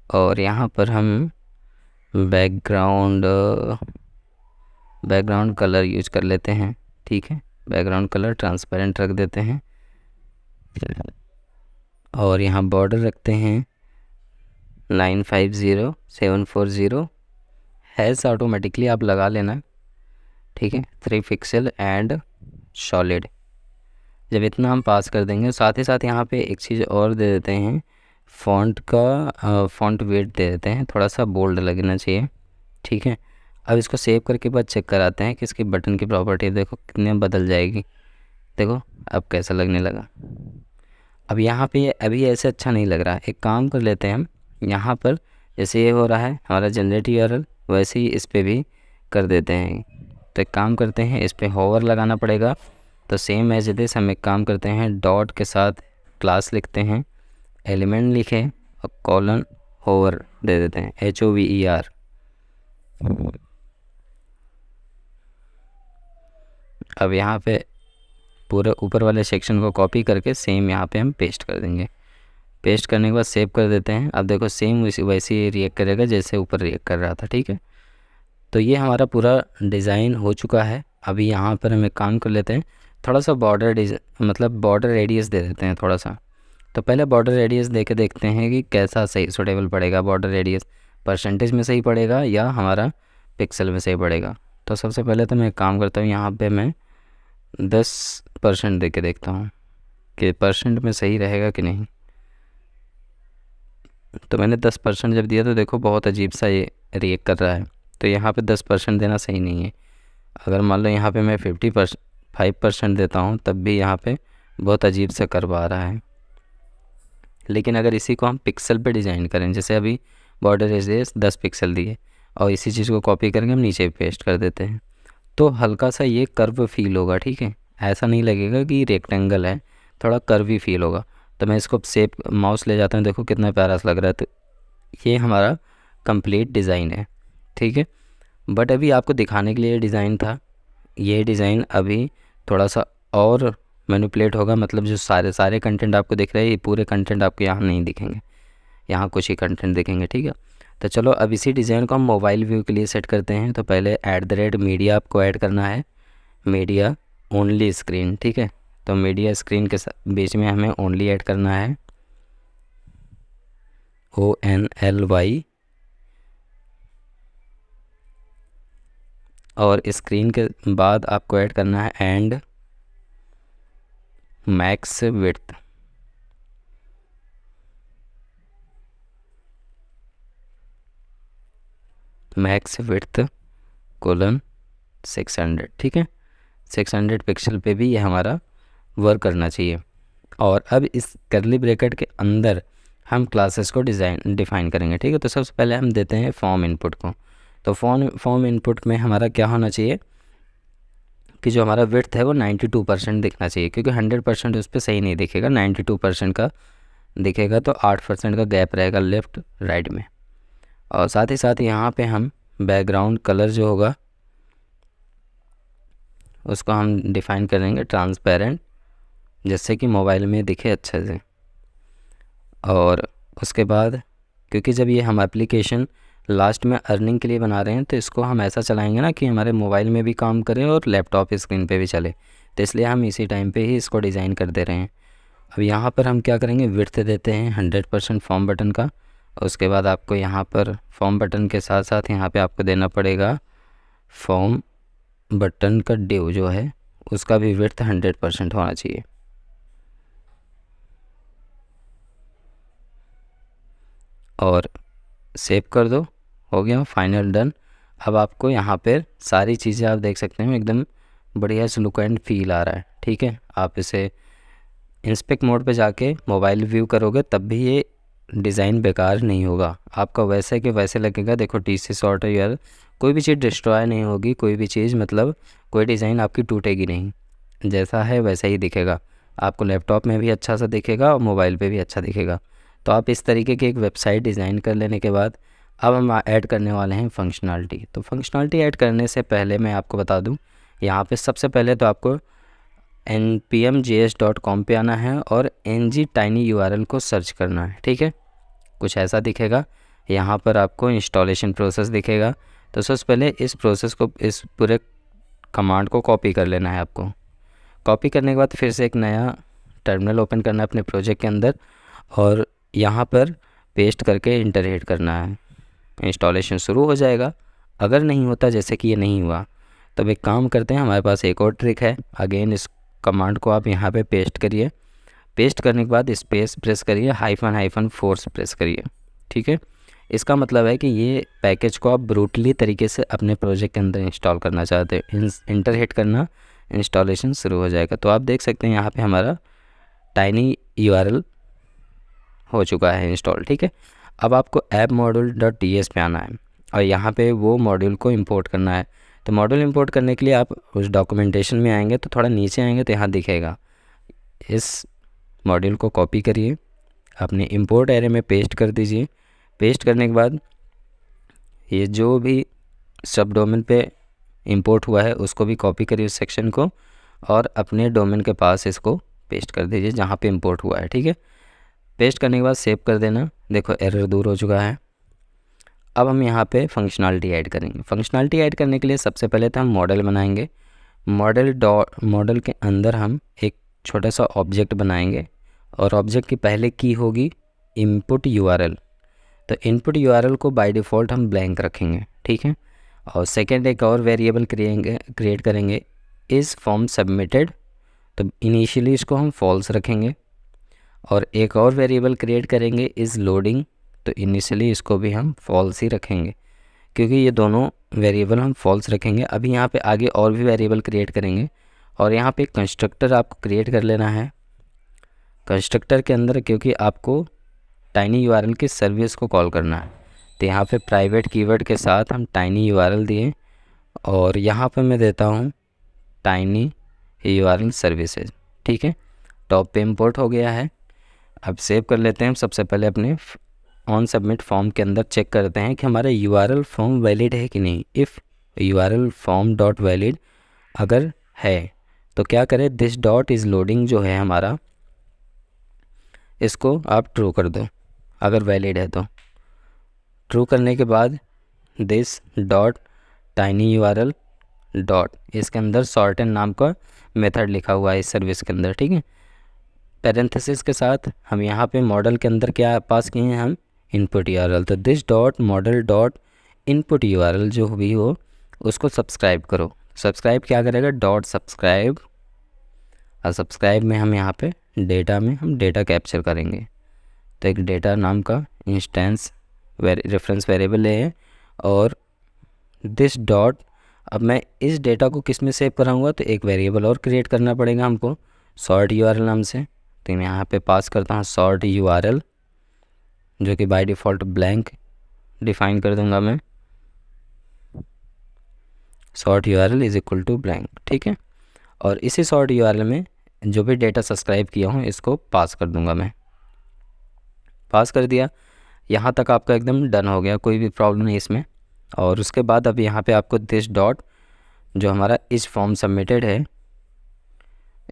और यहाँ पर हम बैकग्राउंड कलर यूज कर लेते हैं। ठीक है, बैकग्राउंड कलर ट्रांसपेरेंट रख देते हैं और यहाँ बॉर्डर रखते हैं 950740। हैज़ ऑटोमेटिकली आप लगा लेना। ठीक है, 3 पिक्सल एंड सॉलिड। जब इतना हम पास कर देंगे, साथ ही साथ यहाँ पे एक चीज़ और दे देते हैं, फ़ॉन्ट वेट दे देते हैं, थोड़ा सा बोल्ड लगना चाहिए। ठीक है, अब इसको सेव करके बाद चेक कराते हैं कि इसकी बटन की प्रॉपर्टी देखो कितने बदल जाएगी। देखो अब कैसा लगने लगा। अब यहाँ पे अभी ऐसे अच्छा नहीं लग रहा। एक काम कर लेते हैं हम, यहाँ पर जैसे ये हो रहा है हमारा जनरेट यूआरएल, वैसे ही इस पर भी कर देते हैं। तो एक काम करते हैं, इस पर होवर लगाना पड़ेगा। तो सेम एज इट इज़ हम एक काम करते हैं, डॉट के साथ क्लास लिखते हैं, एलिमेंट लिखे और कॉलन होवर दे देते हैं, HOVER। अब यहाँ पे पूरे ऊपर वाले सेक्शन को कॉपी करके सेम यहाँ पे हम पेस्ट कर देंगे। पेस्ट करने के बाद सेव कर देते हैं। अब देखो सेम वैसे ही रिएक्ट करेगा जैसे ऊपर रिएक्ट कर रहा था। ठीक है, तो ये हमारा पूरा डिज़ाइन हो चुका है। अभी यहाँ पर हम एक काम कर लेते हैं, थोड़ा सा बॉर्डर रेडियस दे देते हैं थोड़ा सा। तो पहले बॉर्डर रेडियस दे के देखते हैं कि कैसा सही सूटेबल पड़ेगा। बॉर्डर रेडियस परसेंटेज में सही पड़ेगा या हमारा पिक्सल में सही पड़ेगा। तो सबसे पहले तो मैं एक काम करता हूँ, यहाँ पे मैं 10% दे के देखता हूँ कि परसेंट में सही रहेगा कि नहीं। तो मैंने 10% जब दिया तो देखो बहुत अजीब सा ये रिएक्ट कर रहा है। तो यहाँ पे 10% देना सही नहीं है। अगर मान लो यहाँ पे मैं 5% देता हूँ तब भी यहाँ पे बहुत अजीब सा कर्व आ रहा है। लेकिन अगर इसी को हम पिक्सल पे डिज़ाइन करें, जैसे अभी बॉर्डर रेडियस 10 पिक्सल दिए और इसी चीज़ को कॉपी करके हम नीचे पेस्ट कर देते हैं, तो हल्का सा ये कर्व फील होगा। ठीक है, ऐसा नहीं लगेगा कि रेक्टेंगल है, थोड़ा कर्वी फील होगा। तो मैं इसको सेव माउस ले जाता हूँ, देखो कितना प्यारा सा लग रहा है। तो ये हमारा कंप्लीट डिज़ाइन है। ठीक है, बट अभी आपको दिखाने के लिए डिज़ाइन था। ये डिज़ाइन अभी थोड़ा सा और मैनिपुलेट होगा, मतलब जो सारे कंटेंट आपको दिख रहे हैं ये पूरे कंटेंट आपको यहाँ नहीं दिखेंगे, यहाँ कुछ ही कंटेंट दिखेंगे। ठीक है, तो चलो अब इसी डिज़ाइन को हम मोबाइल व्यू के लिए सेट करते हैं। तो पहले @मीडिया आपको ऐड करना है, मीडिया ओनली स्क्रीन। ठीक है, तो मीडिया स्क्रीन के बीच में हमें ओनली ऐड करना है, ONLY। और स्क्रीन के बाद आपको ऐड करना है and max width. Max width colon 600। ठीक है, 600 पिक्सल पे भी ये हमारा वर्क करना चाहिए। और अब इस करली ब्रैकेट के अंदर हम क्लासेस को डिफ़ाइन करेंगे। ठीक है, तो सबसे पहले हम देते हैं फॉर्म इनपुट को। तो फॉर्म इनपुट में हमारा क्या होना चाहिए कि जो हमारा विड्थ है वो 92% दिखना चाहिए, क्योंकि 100% उस पर सही नहीं दिखेगा। 92% का दिखेगा तो 8% का गैप रहेगा लेफ़्ट राइट में। और साथ ही साथ यहाँ पे हम बैकग्राउंड कलर जो होगा उसको हम डिफ़ाइन करेंगे ट्रांसपेरेंट, जिससे कि मोबाइल में दिखे अच्छे से। और उसके बाद क्योंकि जब ये हम एप्लीकेशन लास्ट में अर्निंग के लिए बना रहे हैं तो इसको हम ऐसा चलाएंगे ना कि हमारे मोबाइल में भी काम करे और लैपटॉप स्क्रीन पे भी चले, तो इसलिए हम इसी टाइम पे ही इसको डिज़ाइन कर दे रहे हैं। अब यहाँ पर हम क्या करेंगे, विड्थ देते हैं 100% फॉर्म बटन का। उसके बाद आपको यहाँ पर फॉर्म बटन के साथ साथ यहाँ पे आपको देना पड़ेगा फॉर्म बटन का ड्यू जो है उसका भी विड्थ 100% होना चाहिए। और सेव कर दो। हो गया फाइनल डन। अब आपको यहाँ पर सारी चीज़ें आप देख सकते हैं एकदम बढ़िया से लुक एंड फील आ रहा है। ठीक है, आप इसे इंस्पेक्ट मोड पे जाके मोबाइल व्यू करोगे तब भी ये डिज़ाइन बेकार नहीं होगा, आपका वैसे के वैसे लगेगा। देखो TC सॉर्ट यार, कोई भी चीज़ डिस्ट्रॉय नहीं होगी, कोई भी चीज़ मतलब कोई डिज़ाइन आपकी टूटेगी नहीं, जैसा है वैसा ही दिखेगा। आपको लैपटॉप में भी अच्छा सा दिखेगा और मोबाइल पे भी अच्छा दिखेगा। तो आप इस तरीके की एक वेबसाइट डिज़ाइन कर लेने के बाद अब हम ऐड करने वाले हैं फंक्शनलिटी। तो फंक्शनलिटी ऐड करने से पहले मैं आपको बता दूँ, यहाँ पे सबसे पहले तो आपको npmjs.com पे आना है और ngtinyurl को सर्च करना है। ठीक है, कुछ ऐसा दिखेगा। यहाँ पर आपको इंस्टॉलेशन प्रोसेस दिखेगा। तो सबसे पहले इस प्रोसेस को, इस पूरे कमांड को कॉपी कर लेना है आपको। कॉपी करने के बाद फिर से एक नया टर्मिनल ओपन करना है अपने प्रोजेक्ट के अंदर और यहाँ पर पेस्ट करके इंटर हिट करना है। इंस्टॉलेशन शुरू हो जाएगा। अगर नहीं होता, जैसे कि ये नहीं हुआ, तब एक काम करते हैं, हमारे पास एक और ट्रिक है। अगेन इस कमांड को आप यहाँ पे पेस्ट करिए। पेस्ट करने के बाद स्पेस प्रेस करिए, -फोर्स प्रेस करिए। ठीक है, इसका मतलब है कि ये पैकेज को आप ब्रूटली तरीके से अपने प्रोजेक्ट के अंदर इंस्टॉल करना चाहते हैं। इंटर हिट करना, इंस्टॉलेशन शुरू हो जाएगा। तो आप देख सकते हैं यहाँ पे हमारा टाइनी URL हो चुका है इंस्टॉल। ठीक है, अब आपको app-module.ts पे आना है और यहाँ पे वो मॉड्यूल को इंपोर्ट करना है। तो मॉड्यूल इंपोर्ट करने के लिए आप उस डॉक्यूमेंटेशन में आएंगे तो थोड़ा नीचे आएंगे तो यहाँ दिखेगा। इस मॉड्यूल को कॉपी करिए, अपने इंपोर्ट एरे में पेस्ट कर दीजिए। पेस्ट करने के बाद ये जो भी सब डोमेन पे इंपोर्ट हुआ है उसको भी कॉपी करिए उस सेक्शन को और अपने डोमेन के पास इसको पेस्ट कर दीजिए जहाँ पे इंपोर्ट हुआ है। ठीक है, पेस्ट करने के बाद सेव कर देना। देखो एरर दूर हो चुका है। अब हम यहाँ पे फंक्शनलिटी ऐड करेंगे। फंक्शनलिटी ऐड करने के लिए सबसे पहले तो हम मॉडल बनाएंगे। मॉडल के अंदर हम एक छोटा सा ऑब्जेक्ट बनाएंगे और ऑब्जेक्ट की पहले की होगी इनपुट URL। तो इनपुट URL को बाय डिफ़ॉल्ट हम ब्लैंक रखेंगे। ठीक है, और सेकेंड एक और वेरिएबल क्रिएट करेंगे इज़ फॉर्म सबमिटेड। तो इनिशियली इसको हम फॉल्स रखेंगे और एक और वेरिएबल क्रिएट करेंगे इज़ लोडिंग। तो इनिशियली इसको भी हम फॉल्स ही रखेंगे क्योंकि ये दोनों वेरिएबल हम फॉल्स रखेंगे। अभी यहाँ पे आगे और भी वेरिएबल क्रिएट करेंगे और यहाँ पे कंस्ट्रक्टर आपको क्रिएट कर लेना है। कंस्ट्रक्टर के अंदर क्योंकि आपको टाइनी URL की सर्विस को कॉल करना है, तो यहाँ पे प्राइवेट कीवर्ड के साथ हम टाइनी URL दिए और यहाँ पे मैं देता हूँ टाइनी URL सर्विसेज। ठीक है, टॉप पे इंपोर्ट हो गया है। अब सेव कर लेते हैं। सबसे पहले अपने ऑन सबमिट फॉर्म के अंदर चेक करते हैं कि हमारा URL फॉर्म वैलिड है कि नहीं। If URL form dot valid अगर है तो क्या करें, दिस डॉट इज़ लोडिंग जो है हमारा, इसको आप ट्रू कर दो अगर वैलिड है तो। ट्रू करने के बाद this dot tiny URL dot, इसके अंदर सॉर्टेन नाम का मेथड लिखा हुआ है इस सर्विस के अंदर। ठीक है, पैरेंथेसिस के साथ हम यहाँ पे मॉडल के अंदर क्या पास किए हैं, हम इनपुट URL। तो this dot model dot input URL जो भी हो उसको सब्सक्राइब करो। सब्सक्राइब क्या करेगा, डॉट सब्सक्राइब। और सब्सक्राइब में हम यहाँ पे डेटा में हम डेटा कैप्चर करेंगे। तो एक डेटा नाम का इंस्टेंस रेफरेंस वेरिएबल ले है और दिस डॉट, अब मैं इस डेटा को किस में सेव कराऊंगा, तो एक वेरिएबल और क्रिएट करना पड़ेगा हमको सॉर्ट URL नाम से। तो मैं यहाँ पे पास करता हूँ सॉर्ट URL जो कि बाय डिफ़ॉल्ट ब्लैंक डिफ़ाइन कर दूंगा मैं, sort URL is equal to blank. ठीक है, और इसी सॉर्ट URL में जो भी डेटा सब्सक्राइब किया हूँ इसको पास कर दूंगा मैं। पास कर दिया, यहाँ तक आपका एकदम डन हो गया, कोई भी प्रॉब्लम नहीं इसमें। और उसके बाद अब यहाँ पे आपको दिस डॉट जो हमारा इस फॉर्म सबमिटेड है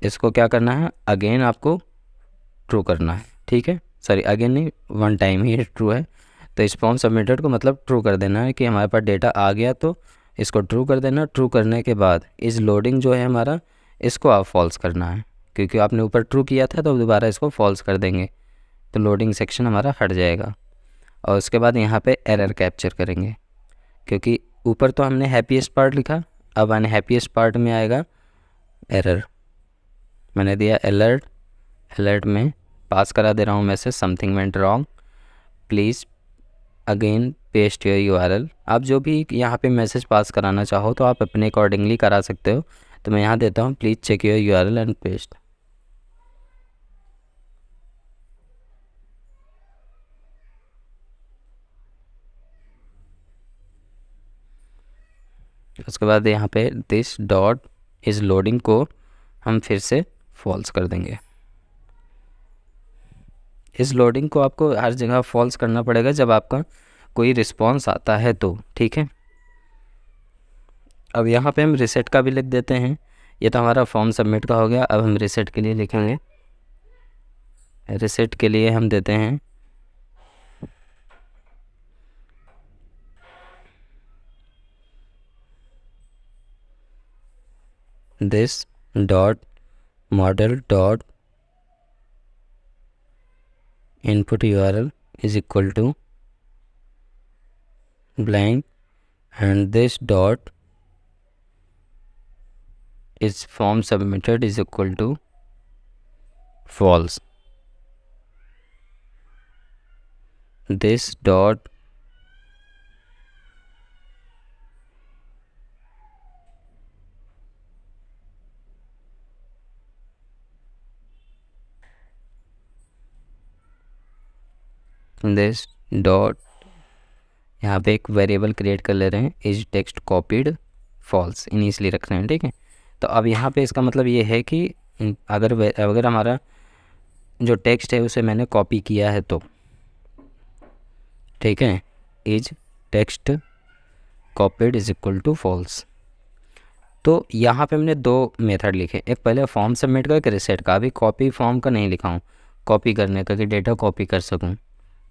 इसको क्या करना है, अगेन आपको ट्रू करना है। ठीक है, सॉरी अगेन नहीं, वन टाइम ही ट्रू है। तो इस फॉर्म सबमिटेड को मतलब ट्रू कर देना है कि हमारे पास डेटा आ गया, तो इसको ट्रू कर देना। ट्रू करने के बाद इस लोडिंग जो है हमारा, इसको आप फॉल्स करना है क्योंकि आपने ऊपर ट्रू किया था तो दोबारा इसको फॉल्स कर देंगे तो लोडिंग सेक्शन हमारा हट जाएगा। और उसके बाद यहाँ पे एरर कैप्चर करेंगे क्योंकि ऊपर तो हमने हैप्पीएस्ट पार्ट लिखा, अब अनहैप्पीएस्ट पार्ट में आएगा एरर। मैंने दिया अलर्ट में पास करा दे रहा हूँ message something went wrong, please again paste your URL. आप जो भी यहाँ पे मैसेज पास कराना चाहो तो आप अपने अकॉर्डिंगली करा सकते हो। तो मैं यहाँ देता हूँ please check your URL and paste. उसके बाद यहाँ पे दिस डॉट इज़ लोडिंग को हम फिर से फॉल्स कर देंगे। इस लोडिंग को आपको हर जगह फॉल्स करना पड़ेगा जब आपका कोई रिस्पॉन्स आता है तो, ठीक है। अब यहाँ पे हम रिसेट का भी लिख देते हैं। ये तो हमारा फॉर्म सबमिट का हो गया। अब हम रिसेट के लिए लिखेंगे। रिसेट के लिए हम देते हैं this dot model dot input URL is equal to blank and this dot is form submitted is equal to false. This dot यहाँ पे एक वेरिएबल क्रिएट कर ले रहे हैं is text copied false initially रख रहे हैं, ठीक है। तो अब यहाँ पे इसका मतलब ये है कि अगर हमारा जो टेक्स्ट है उसे मैंने कॉपी किया है तो, ठीक है, is text copied is equal to false. तो यहाँ पे हमने दो मेथड लिखे, एक पहले फॉर्म सबमिट का, एक रिसेट का। अभी कॉपी फॉर्म का नहीं लिखा हूँ, कॉपी करने का कि डेटा कॉपी कर सकूँ,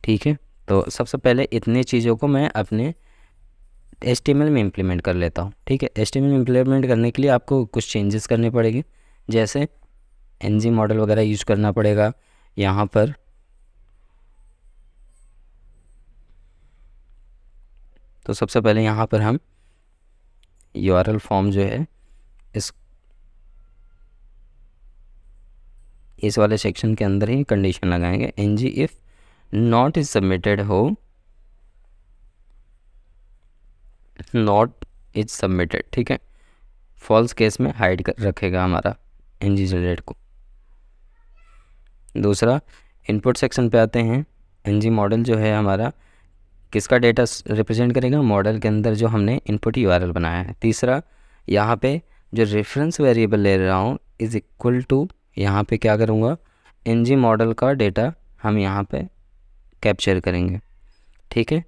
ठीक है। तो सबसे पहले इतनी चीज़ों को मैं अपने HTML में इम्प्लीमेंट कर लेता हूँ, ठीक है। HTML में इम्प्लीमेंट करने के लिए आपको कुछ चेंजेस करने पड़ेंगे, जैसे NG मॉडल वगैरह यूज करना पड़ेगा यहाँ पर। तो सबसे पहले यहाँ पर हम URL फॉर्म जो है इस वाले सेक्शन के अंदर ही कंडीशन लगाएंगे NG if not is submitted हो, नॉट इज सबमिटेड, ठीक है। फॉल्स केस में हाइड कर रखेगा हमारा NG जनरेट को। दूसरा इनपुट सेक्शन पे आते हैं। NG मॉडल जो है हमारा किसका डेटा रिप्रेजेंट करेगा, मॉडल के अंदर जो हमने इनपुट URL बनाया है। तीसरा यहाँ पे जो रेफरेंस वेरिएबल ले रहा हूँ इज़ इक्वल टू, यहाँ पे क्या करूँगा, NG मॉडल का डेटा हम यहाँ पे कैप्चर करेंगे, ठीक है।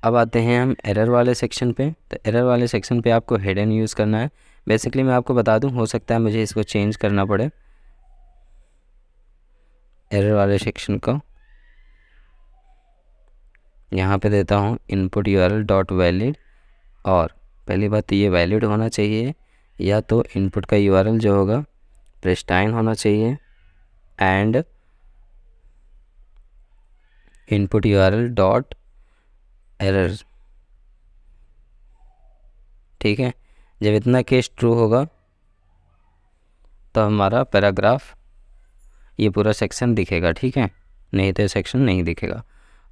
अब आते हैं हम एरर वाले सेक्शन पे। तो एरर वाले सेक्शन पे आपको हिडन यूज़ करना है। बेसिकली मैं आपको बता दूं, हो सकता है मुझे इसको चेंज करना पड़े, एरर वाले सेक्शन को यहाँ पे देता हूँ इनपुट URL डॉट वैलिड। और पहली बात ये वैलिड होना चाहिए, या तो इनपुट का URL जो होगा प्रिस्टाइन होना चाहिए, and input URL dot error, ठीक है। जब इतना केस ट्रू होगा तो हमारा पैराग्राफ ये पूरा सेक्शन दिखेगा, ठीक है, नहीं तो सेक्शन नहीं दिखेगा।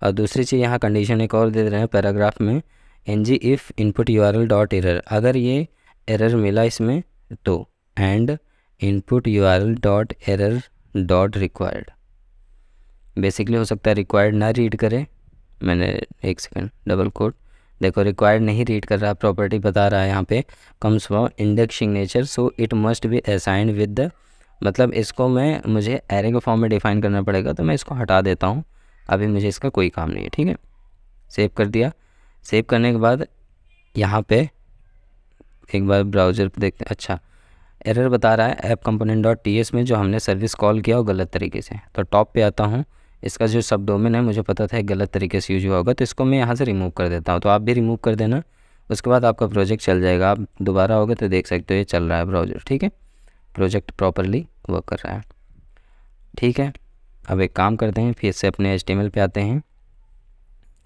और दूसरी चीज़ यहाँ कंडीशन एक और दे रहे हैं पैराग्राफ में, NG if input URL dot error, अगर ये एरर मिला इसमें तो and input URL dot error dot required. Basically हो सकता है रिक्वायर्ड ना रीड करे, मैंने एक सेकंड डबल कोट, देखो रिक्वायर्ड नहीं रीड कर रहा, प्रॉपर्टी बता रहा है यहाँ पे comes from index signature so it must be assigned with the, मतलब इसको मुझे एरे के फॉर्म में डिफाइन करना पड़ेगा। तो मैं इसको हटा देता हूँ, अभी मुझे इसका कोई काम नहीं है, ठीक है। सेव कर दिया। सेव करने के बाद यहाँ पे एक बार ब्राउज़र पर देखते हैं। अच्छा, एरर बता रहा है ऐप कंपोनेंट डॉट TS में जो हमने सर्विस कॉल किया वो गलत तरीके से। तो टॉप पे आता हूँ, इसका जो सब डोमेन है मुझे पता था गलत तरीके से यूज हुआ होगा, तो इसको मैं यहाँ से रिमूव कर देता हूँ। तो आप भी रिमूव कर देना, उसके बाद आपका प्रोजेक्ट चल जाएगा। आप दोबारा होगा तो देख सकते हो ये चल रहा है ब्राउज़र, ठीक है, प्रोजेक्ट प्रॉपरली वर्क कर रहा है, ठीक है। अब एक काम करते हैं, फिर से अपने HTML पे आते हैं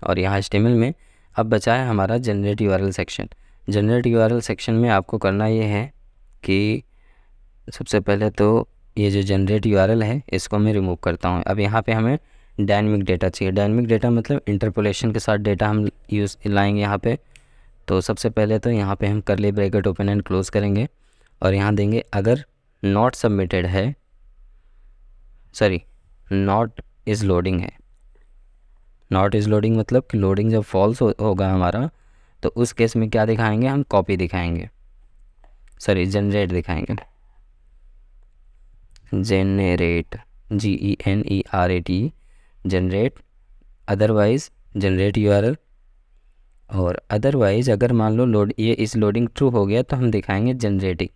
और यहाँ HTML में अब बचा है हमारा generate URL section. Generate URL section में आपको करना ये है कि सबसे पहले तो ये जो जनरेट URL है इसको मैं रिमूव करता हूँ। अब यहाँ पे हमें डायनेमिक डेटा चाहिए। डायनेमिक डेटा मतलब इंटरपोलेशन के साथ डेटा हम यूज़ लाएंगे यहाँ पे। तो सबसे पहले तो यहाँ पे हम करली ब्रैकेट ओपन एंड क्लोज करेंगे और यहाँ देंगे अगर नॉट सबमिटेड है, सॉरी नॉट इज़ लोडिंग है। नॉट इज़ लोडिंग मतलब कि लोडिंग जब फॉल्स होगा हमारा, तो उस केस में क्या दिखाएंगे हम, कॉपी दिखाएंगे, सॉरी जनरेट दिखाएंगे, generate GENERAT generate. Otherwise generate URL। और अदरवाइज़ अगर मान लो ये इस लोडिंग ट्रू हो गया तो हम दिखाएंगे जनरेटिंग।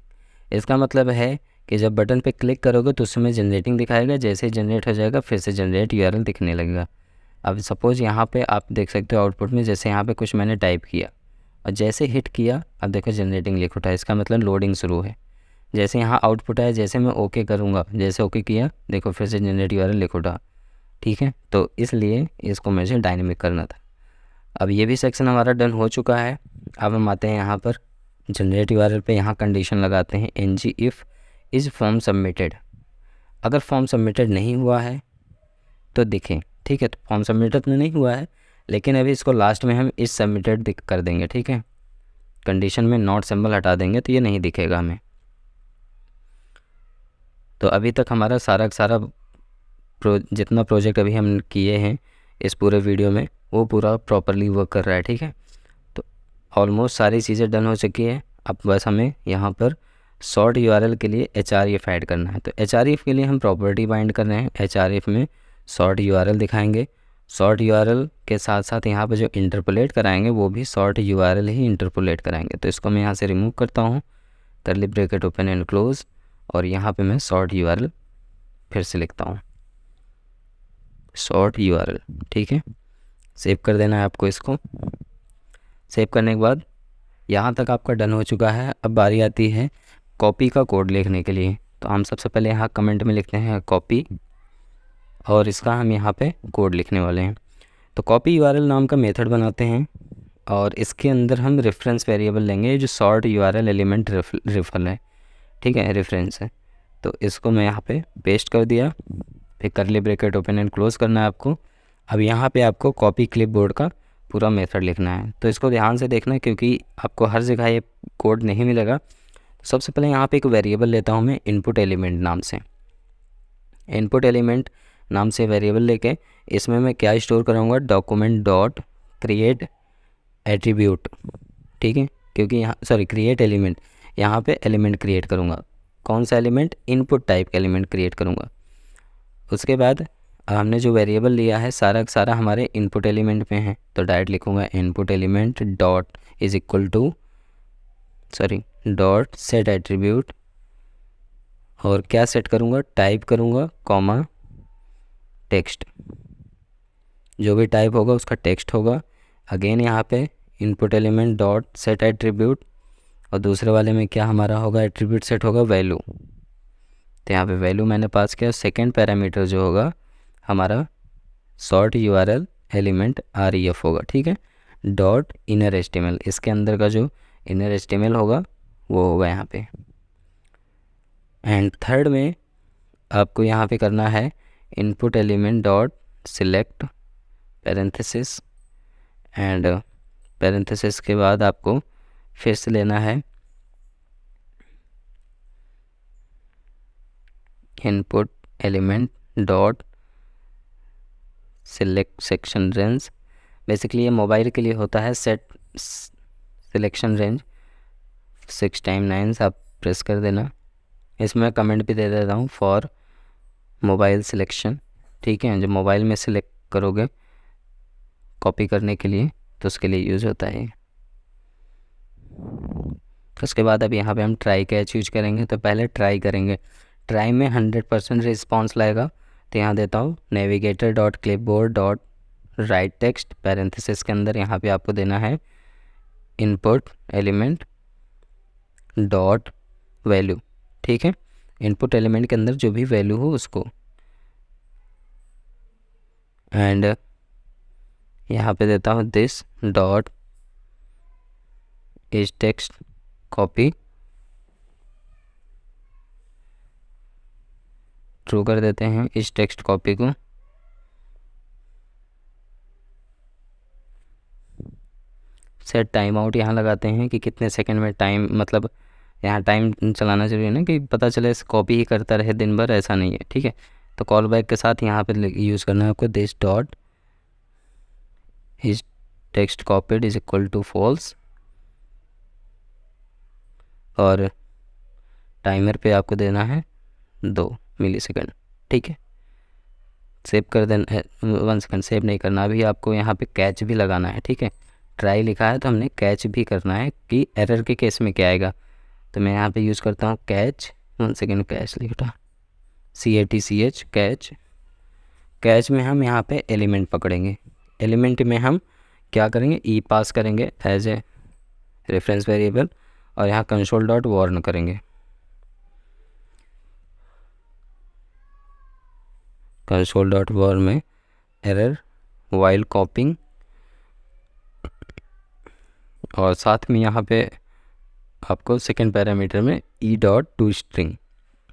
इसका मतलब है कि जब बटन पे क्लिक करोगे तो उसमें जनरेटिंग दिखाएगा, जैसे ही जनरेट हो जाएगा फिर से जनरेट URL दिखने लगेगा। अब सपोज़ यहाँ पे आप देख सकते हो आउटपुट में, जैसे यहाँ पे कुछ मैंने टाइप किया और जैसे हिट किया अब देखो जनरेटिंग लिख उठा है, इसका मतलब लोडिंग शुरू है। जैसे यहाँ आउटपुट आया, जैसे मैं ओके करूँगा, जैसे ओके किया देखो फिर से जनरेट URL लिख उठा। ठीक है, तो इसलिए इसको मुझे डायनेमिक करना था। अब ये भी सेक्शन हमारा डन हो चुका है। अब हम आते हैं यहाँ पर जनरेट URL पे, यहाँ कंडीशन लगाते हैं NG if is form submitted. अगर फॉर्म सबमिटेड नहीं हुआ है तो देखें, ठीक है, तो फॉर्म सबमिटेड तो नहीं हुआ है, लेकिन अभी इसको लास्ट में हम इस सबमिटेड कर देंगे। ठीक है, कंडीशन में नॉट सिंबल हटा देंगे तो ये नहीं दिखेगा हमें। तो अभी तक हमारा सारा जितना प्रोजेक्ट अभी हम किए हैं इस पूरे वीडियो में वो पूरा प्रॉपरली वर्क कर रहा है। ठीक है, तो ऑलमोस्ट सारी चीज़ें डन हो चुकी है। अब बस हमें यहाँ पर सॉर्ट URL के लिए href ऐड करना है। तो href के लिए हम प्रॉपर्टी बाइंड कर रहे हैं, href में सॉर्ट URL दिखाएंगे। सॉर्ट URL के साथ साथ यहाँ पर जो इंटरपोलेट कराएंगे वो भी सॉर्ट URL ही इंटरपोलेट कराएंगे। तो इसको मैं यहाँ से रिमूव करता हूँ, करली ब्रैकेट ओपन एंड क्लोज, और यहाँ पे मैं सॉर्ट URL फिर से लिखता हूँ, सॉर्ट URL। ठीक है, सेव कर देना है आपको। इसको सेव करने के बाद यहाँ तक आपका डन हो चुका है। अब बारी आती है कॉपी का कोड लिखने के लिए। तो हम सबसे पहले यहाँ कमेंट में लिखते हैं कॉपी, और इसका हम यहाँ पे कोड लिखने वाले हैं। तो कॉपी URL नाम का मेथड बनाते हैं और इसके अंदर हम रेफरेंस वेरिएबल लेंगे जो सॉर्ट URL एलिमेंट रेफर है। ठीक है, रेफरेंस है। तो इसको मैं यहाँ पे पेस्ट कर दिया, फिर करली ब्रैकेट ओपन एंड क्लोज करना है आपको। अब यहाँ पे आपको कॉपी क्लिपबोर्ड का पूरा मेथड लिखना है। तो इसको ध्यान से देखना है क्योंकि आपको हर जगह ये कोड नहीं मिलेगा। तो सबसे पहले यहाँ पे एक वेरिएबल लेता हूँ मैं इनपुट एलिमेंट नाम से। इनपुट एलिमेंट नाम से वेरिएबल लेके इसमें मैं क्या स्टोर कराऊँगा, डॉक्यूमेंट डॉट क्रिएट एट्रीब्यूट। ठीक है, क्योंकि यहाँ सॉरी क्रिएट एलिमेंट, यहाँ पे एलिमेंट क्रिएट करूँगा। कौन सा एलिमेंट, इनपुट टाइप का एलिमेंट क्रिएट करूँगा। उसके बाद हमने जो वेरिएबल लिया है सारा सारा हमारे इनपुट एलिमेंट में है। तो डायरेक्ट लिखूँगा input element dot is equal to dot set attribute, और क्या सेट करूँगा, टाइप करूँगा कॉमा टेक्स्ट। जो भी टाइप होगा उसका टेक्स्ट होगा। अगेन यहाँ पे input element dot set attribute, और दूसरे वाले में क्या हमारा होगा, एट्रीब्यूट सेट होगा वैल्यू। तो यहाँ पे वैल्यू मैंने पास किया। सेकेंड पैरामीटर जो होगा हमारा सॉर्ट URL एलिमेंट REF होगा। ठीक है, डॉट इनर HTML, इसके अंदर का जो इनर HTML होगा वो होगा यहाँ पे। एंड थर्ड में आपको यहाँ पे करना है input element dot select parenthesis, and parenthesis के बाद आपको फिर से लेना है input element dot select section range. Basically ये मोबाइल के लिए होता है, सेट सिलेक्शन रेंज 6 टाइम 9 आप प्रेस कर देना। इसमें कमेंट भी दे देता हूँ फॉर मोबाइल सिलेक्शन। ठीक है, जब मोबाइल में सिलेक्ट करोगे कॉपी करने के लिए तो उसके लिए यूज़ होता है। उसके बाद अब यहाँ पे हम ट्राई कैच यूज करेंगे। तो पहले ट्राई करेंगे, ट्राई में 100% रिस्पॉन्स लाएगा। तो यहाँ देता हूँ navigator dot clipboard dot right text, parenthesis के अंदर यहाँ पे आपको देना है इनपुट एलिमेंट डॉट वैल्यू। ठीक है, इनपुट एलिमेंट के अंदर जो भी वैल्यू हो उसको, एंड यहाँ पे देता हूँ this dot is text copy, true कर देते हैं इस टेक्स्ट कॉपी को। सेट टाइम आउट यहाँ लगाते हैं कि कितने सेकंड में टाइम, मतलब यहाँ टाइम चलाना जरूरी है ना कि पता चले कॉपी ही करता रहे दिन भर, ऐसा नहीं है, ठीक है। तो कॉल बैक के साथ यहाँ पे यूज़ करना है आपको this dot is text copied is equal to false, और टाइमर पे आपको देना है 2 मिलीसेकंड, ठीक है। सेव कर देना, 1 सेकंड सेव नहीं करना, अभी आपको यहाँ पे कैच भी लगाना है, ठीक है। ट्राई लिखा है तो हमने कैच भी करना है कि एरर के केस में क्या आएगा। तो मैं यहाँ पे यूज़ करता हूँ कैच, 1 सेकंड कैच लिखा CATCH कैच। कैच में हम यहाँ पे एलिमेंट पकड़ेंगे, एलिमेंट में हम क्या करेंगे, ई पास करेंगे एज ए रेफरेंस वेरिएबल, और यहाँ कंसोल डॉट वार्न करेंगे। कंसोल डॉट वार्न में एरर वाइल कॉपिंग, और साथ में यहाँ पे आपको सेकेंड पैरामीटर में ई डॉट टू स्ट्रिंग,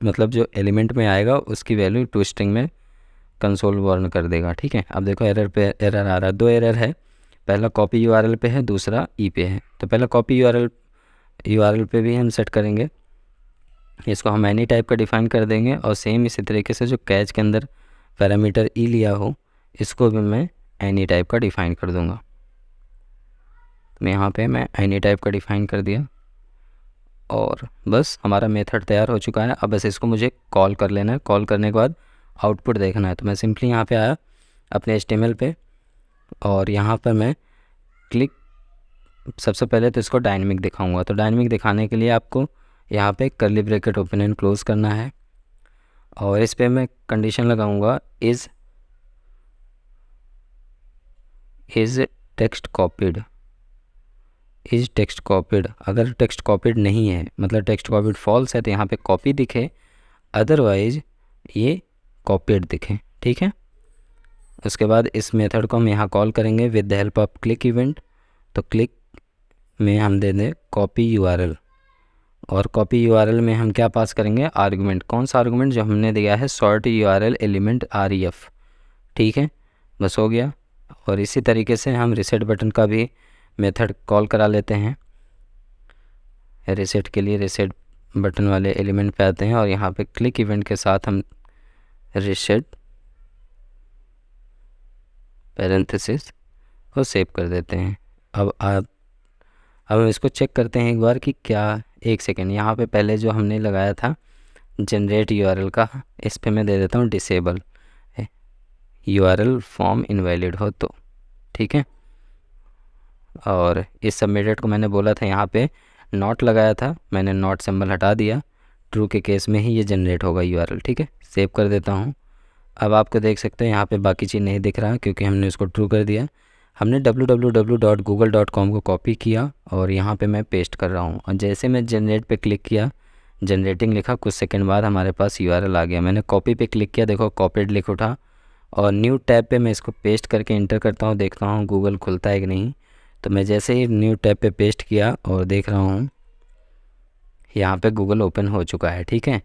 मतलब जो एलिमेंट में आएगा उसकी वैल्यू टू स्ट्रिंग में कंसोल वार्न कर देगा, ठीक है। अब देखो एरर पे एरर आ रहा है, 2 एरर है, पहला कॉपी यूआरएल पे है, दूसरा ई पे है। तो पहला कॉपी यूआरएल पे भी हम सेट करेंगे, इसको हम एनी टाइप का डिफ़ाइन कर देंगे, और सेम इसी तरीके से जो कैच के अंदर पैरामीटर ई लिया हो इसको भी मैं एनी टाइप का डिफ़ाइन कर दूंगा। तो यहाँ पे मैं एनी टाइप का डिफ़ाइन कर दिया, और बस हमारा मेथड तैयार हो चुका है। अब बस इसको मुझे कॉल कर लेना है, कॉल करने के बाद आउटपुट देखना है। तो मैं सिंपली यहाँ पे आया अपने HTML पे, और यहाँ पर मैं क्लिक, सबसे पहले तो इसको डायनेमिक दिखाऊंगा। तो डायनेमिक दिखाने के लिए आपको यहाँ पे curly bracket open and close करना है, और इस पे मैं कंडीशन लगाऊंगा is text copied, is text copied. अगर टेक्स्ट कॉपीड नहीं है, मतलब टेक्स्ट कॉपीड फॉल्स है, तो यहाँ पे कॉपी दिखे, अदरवाइज ये कॉपीड दिखे, ठीक है। उसके बाद इस मेथड को हम यहाँ कॉल करेंगे with the help of click event. तो क्लिक में हम दे दें कॉपी यूआरएल, और कॉपी यूआरएल में हम क्या पास करेंगे, आर्गुमेंट। कौन सा आर्गुमेंट, जो हमने दिया है सॉर्ट यूआरएल एलिमेंट REF, ठीक है। बस हो गया। और इसी तरीके से हम रिसेट बटन का भी मेथड कॉल करा लेते हैं। रिसेट के लिए रिसेट बटन वाले एलिमेंट पे आते हैं, और यहाँ पे क्लिक इवेंट के साथ हम रिसेट पैरेंथेसिस को सेव कर देते हैं। अब हम इसको चेक करते हैं एक बार कि क्या, 1 सेकेंड, यहाँ पे पहले जो हमने लगाया था जनरेट यूआरएल का, इस पे मैं दे देता हूँ डिसेबल, यूआरएल फॉर्म इनवैलिड हो तो, ठीक है। और इस सबमिटेड को मैंने बोला था, यहाँ पे नॉट लगाया था, मैंने नॉट सिंबल हटा दिया, ट्रू के केस में ही ये जनरेट होगा यूआरएल, ठीक है। सेव कर देता हूँ। अब आपको देख सकते हैं यहाँ पे बाकी चीज़ नहीं दिख रहा, क्योंकि हमने इसको ट्रू कर दिया। हमने www.google.com को कॉपी किया, और यहाँ पे मैं पेस्ट कर रहा हूँ, और जैसे मैं जनरेट पे क्लिक किया, जनरेटिंग लिखा, कुछ सेकंड बाद हमारे पास यूआरएल आ गया। मैंने कॉपी पे क्लिक किया, देखो कॉपीड लिख उठा, और न्यू टैब पे मैं इसको पेस्ट करके इंटर करता हूँ, देखता हूँ गूगल खुलता है कि नहीं। तो मैं जैसे ही न्यू टैब पे पेस्ट किया और देख रहा हूँ यहाँ पे गूगल ओपन हो चुका है, ठीक है।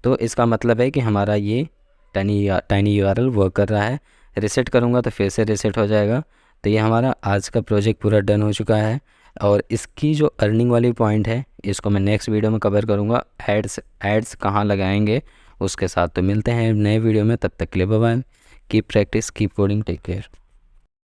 तो इसका मतलब है कि हमारा ये टाइनी यूआरएल वर्क कर रहा है। रिसेट करूँगा तो फिर से रिसेट हो जाएगा। तो ये हमारा आज का प्रोजेक्ट पूरा डन हो चुका है, और इसकी जो अर्निंग वाली पॉइंट है इसको मैं नेक्स्ट वीडियो में कवर करूँगा। एड्स कहाँ लगाएंगे उसके साथ। तो मिलते हैं नए वीडियो में, तब तक के लिए bye bye. Keep practice, keep coding, take care.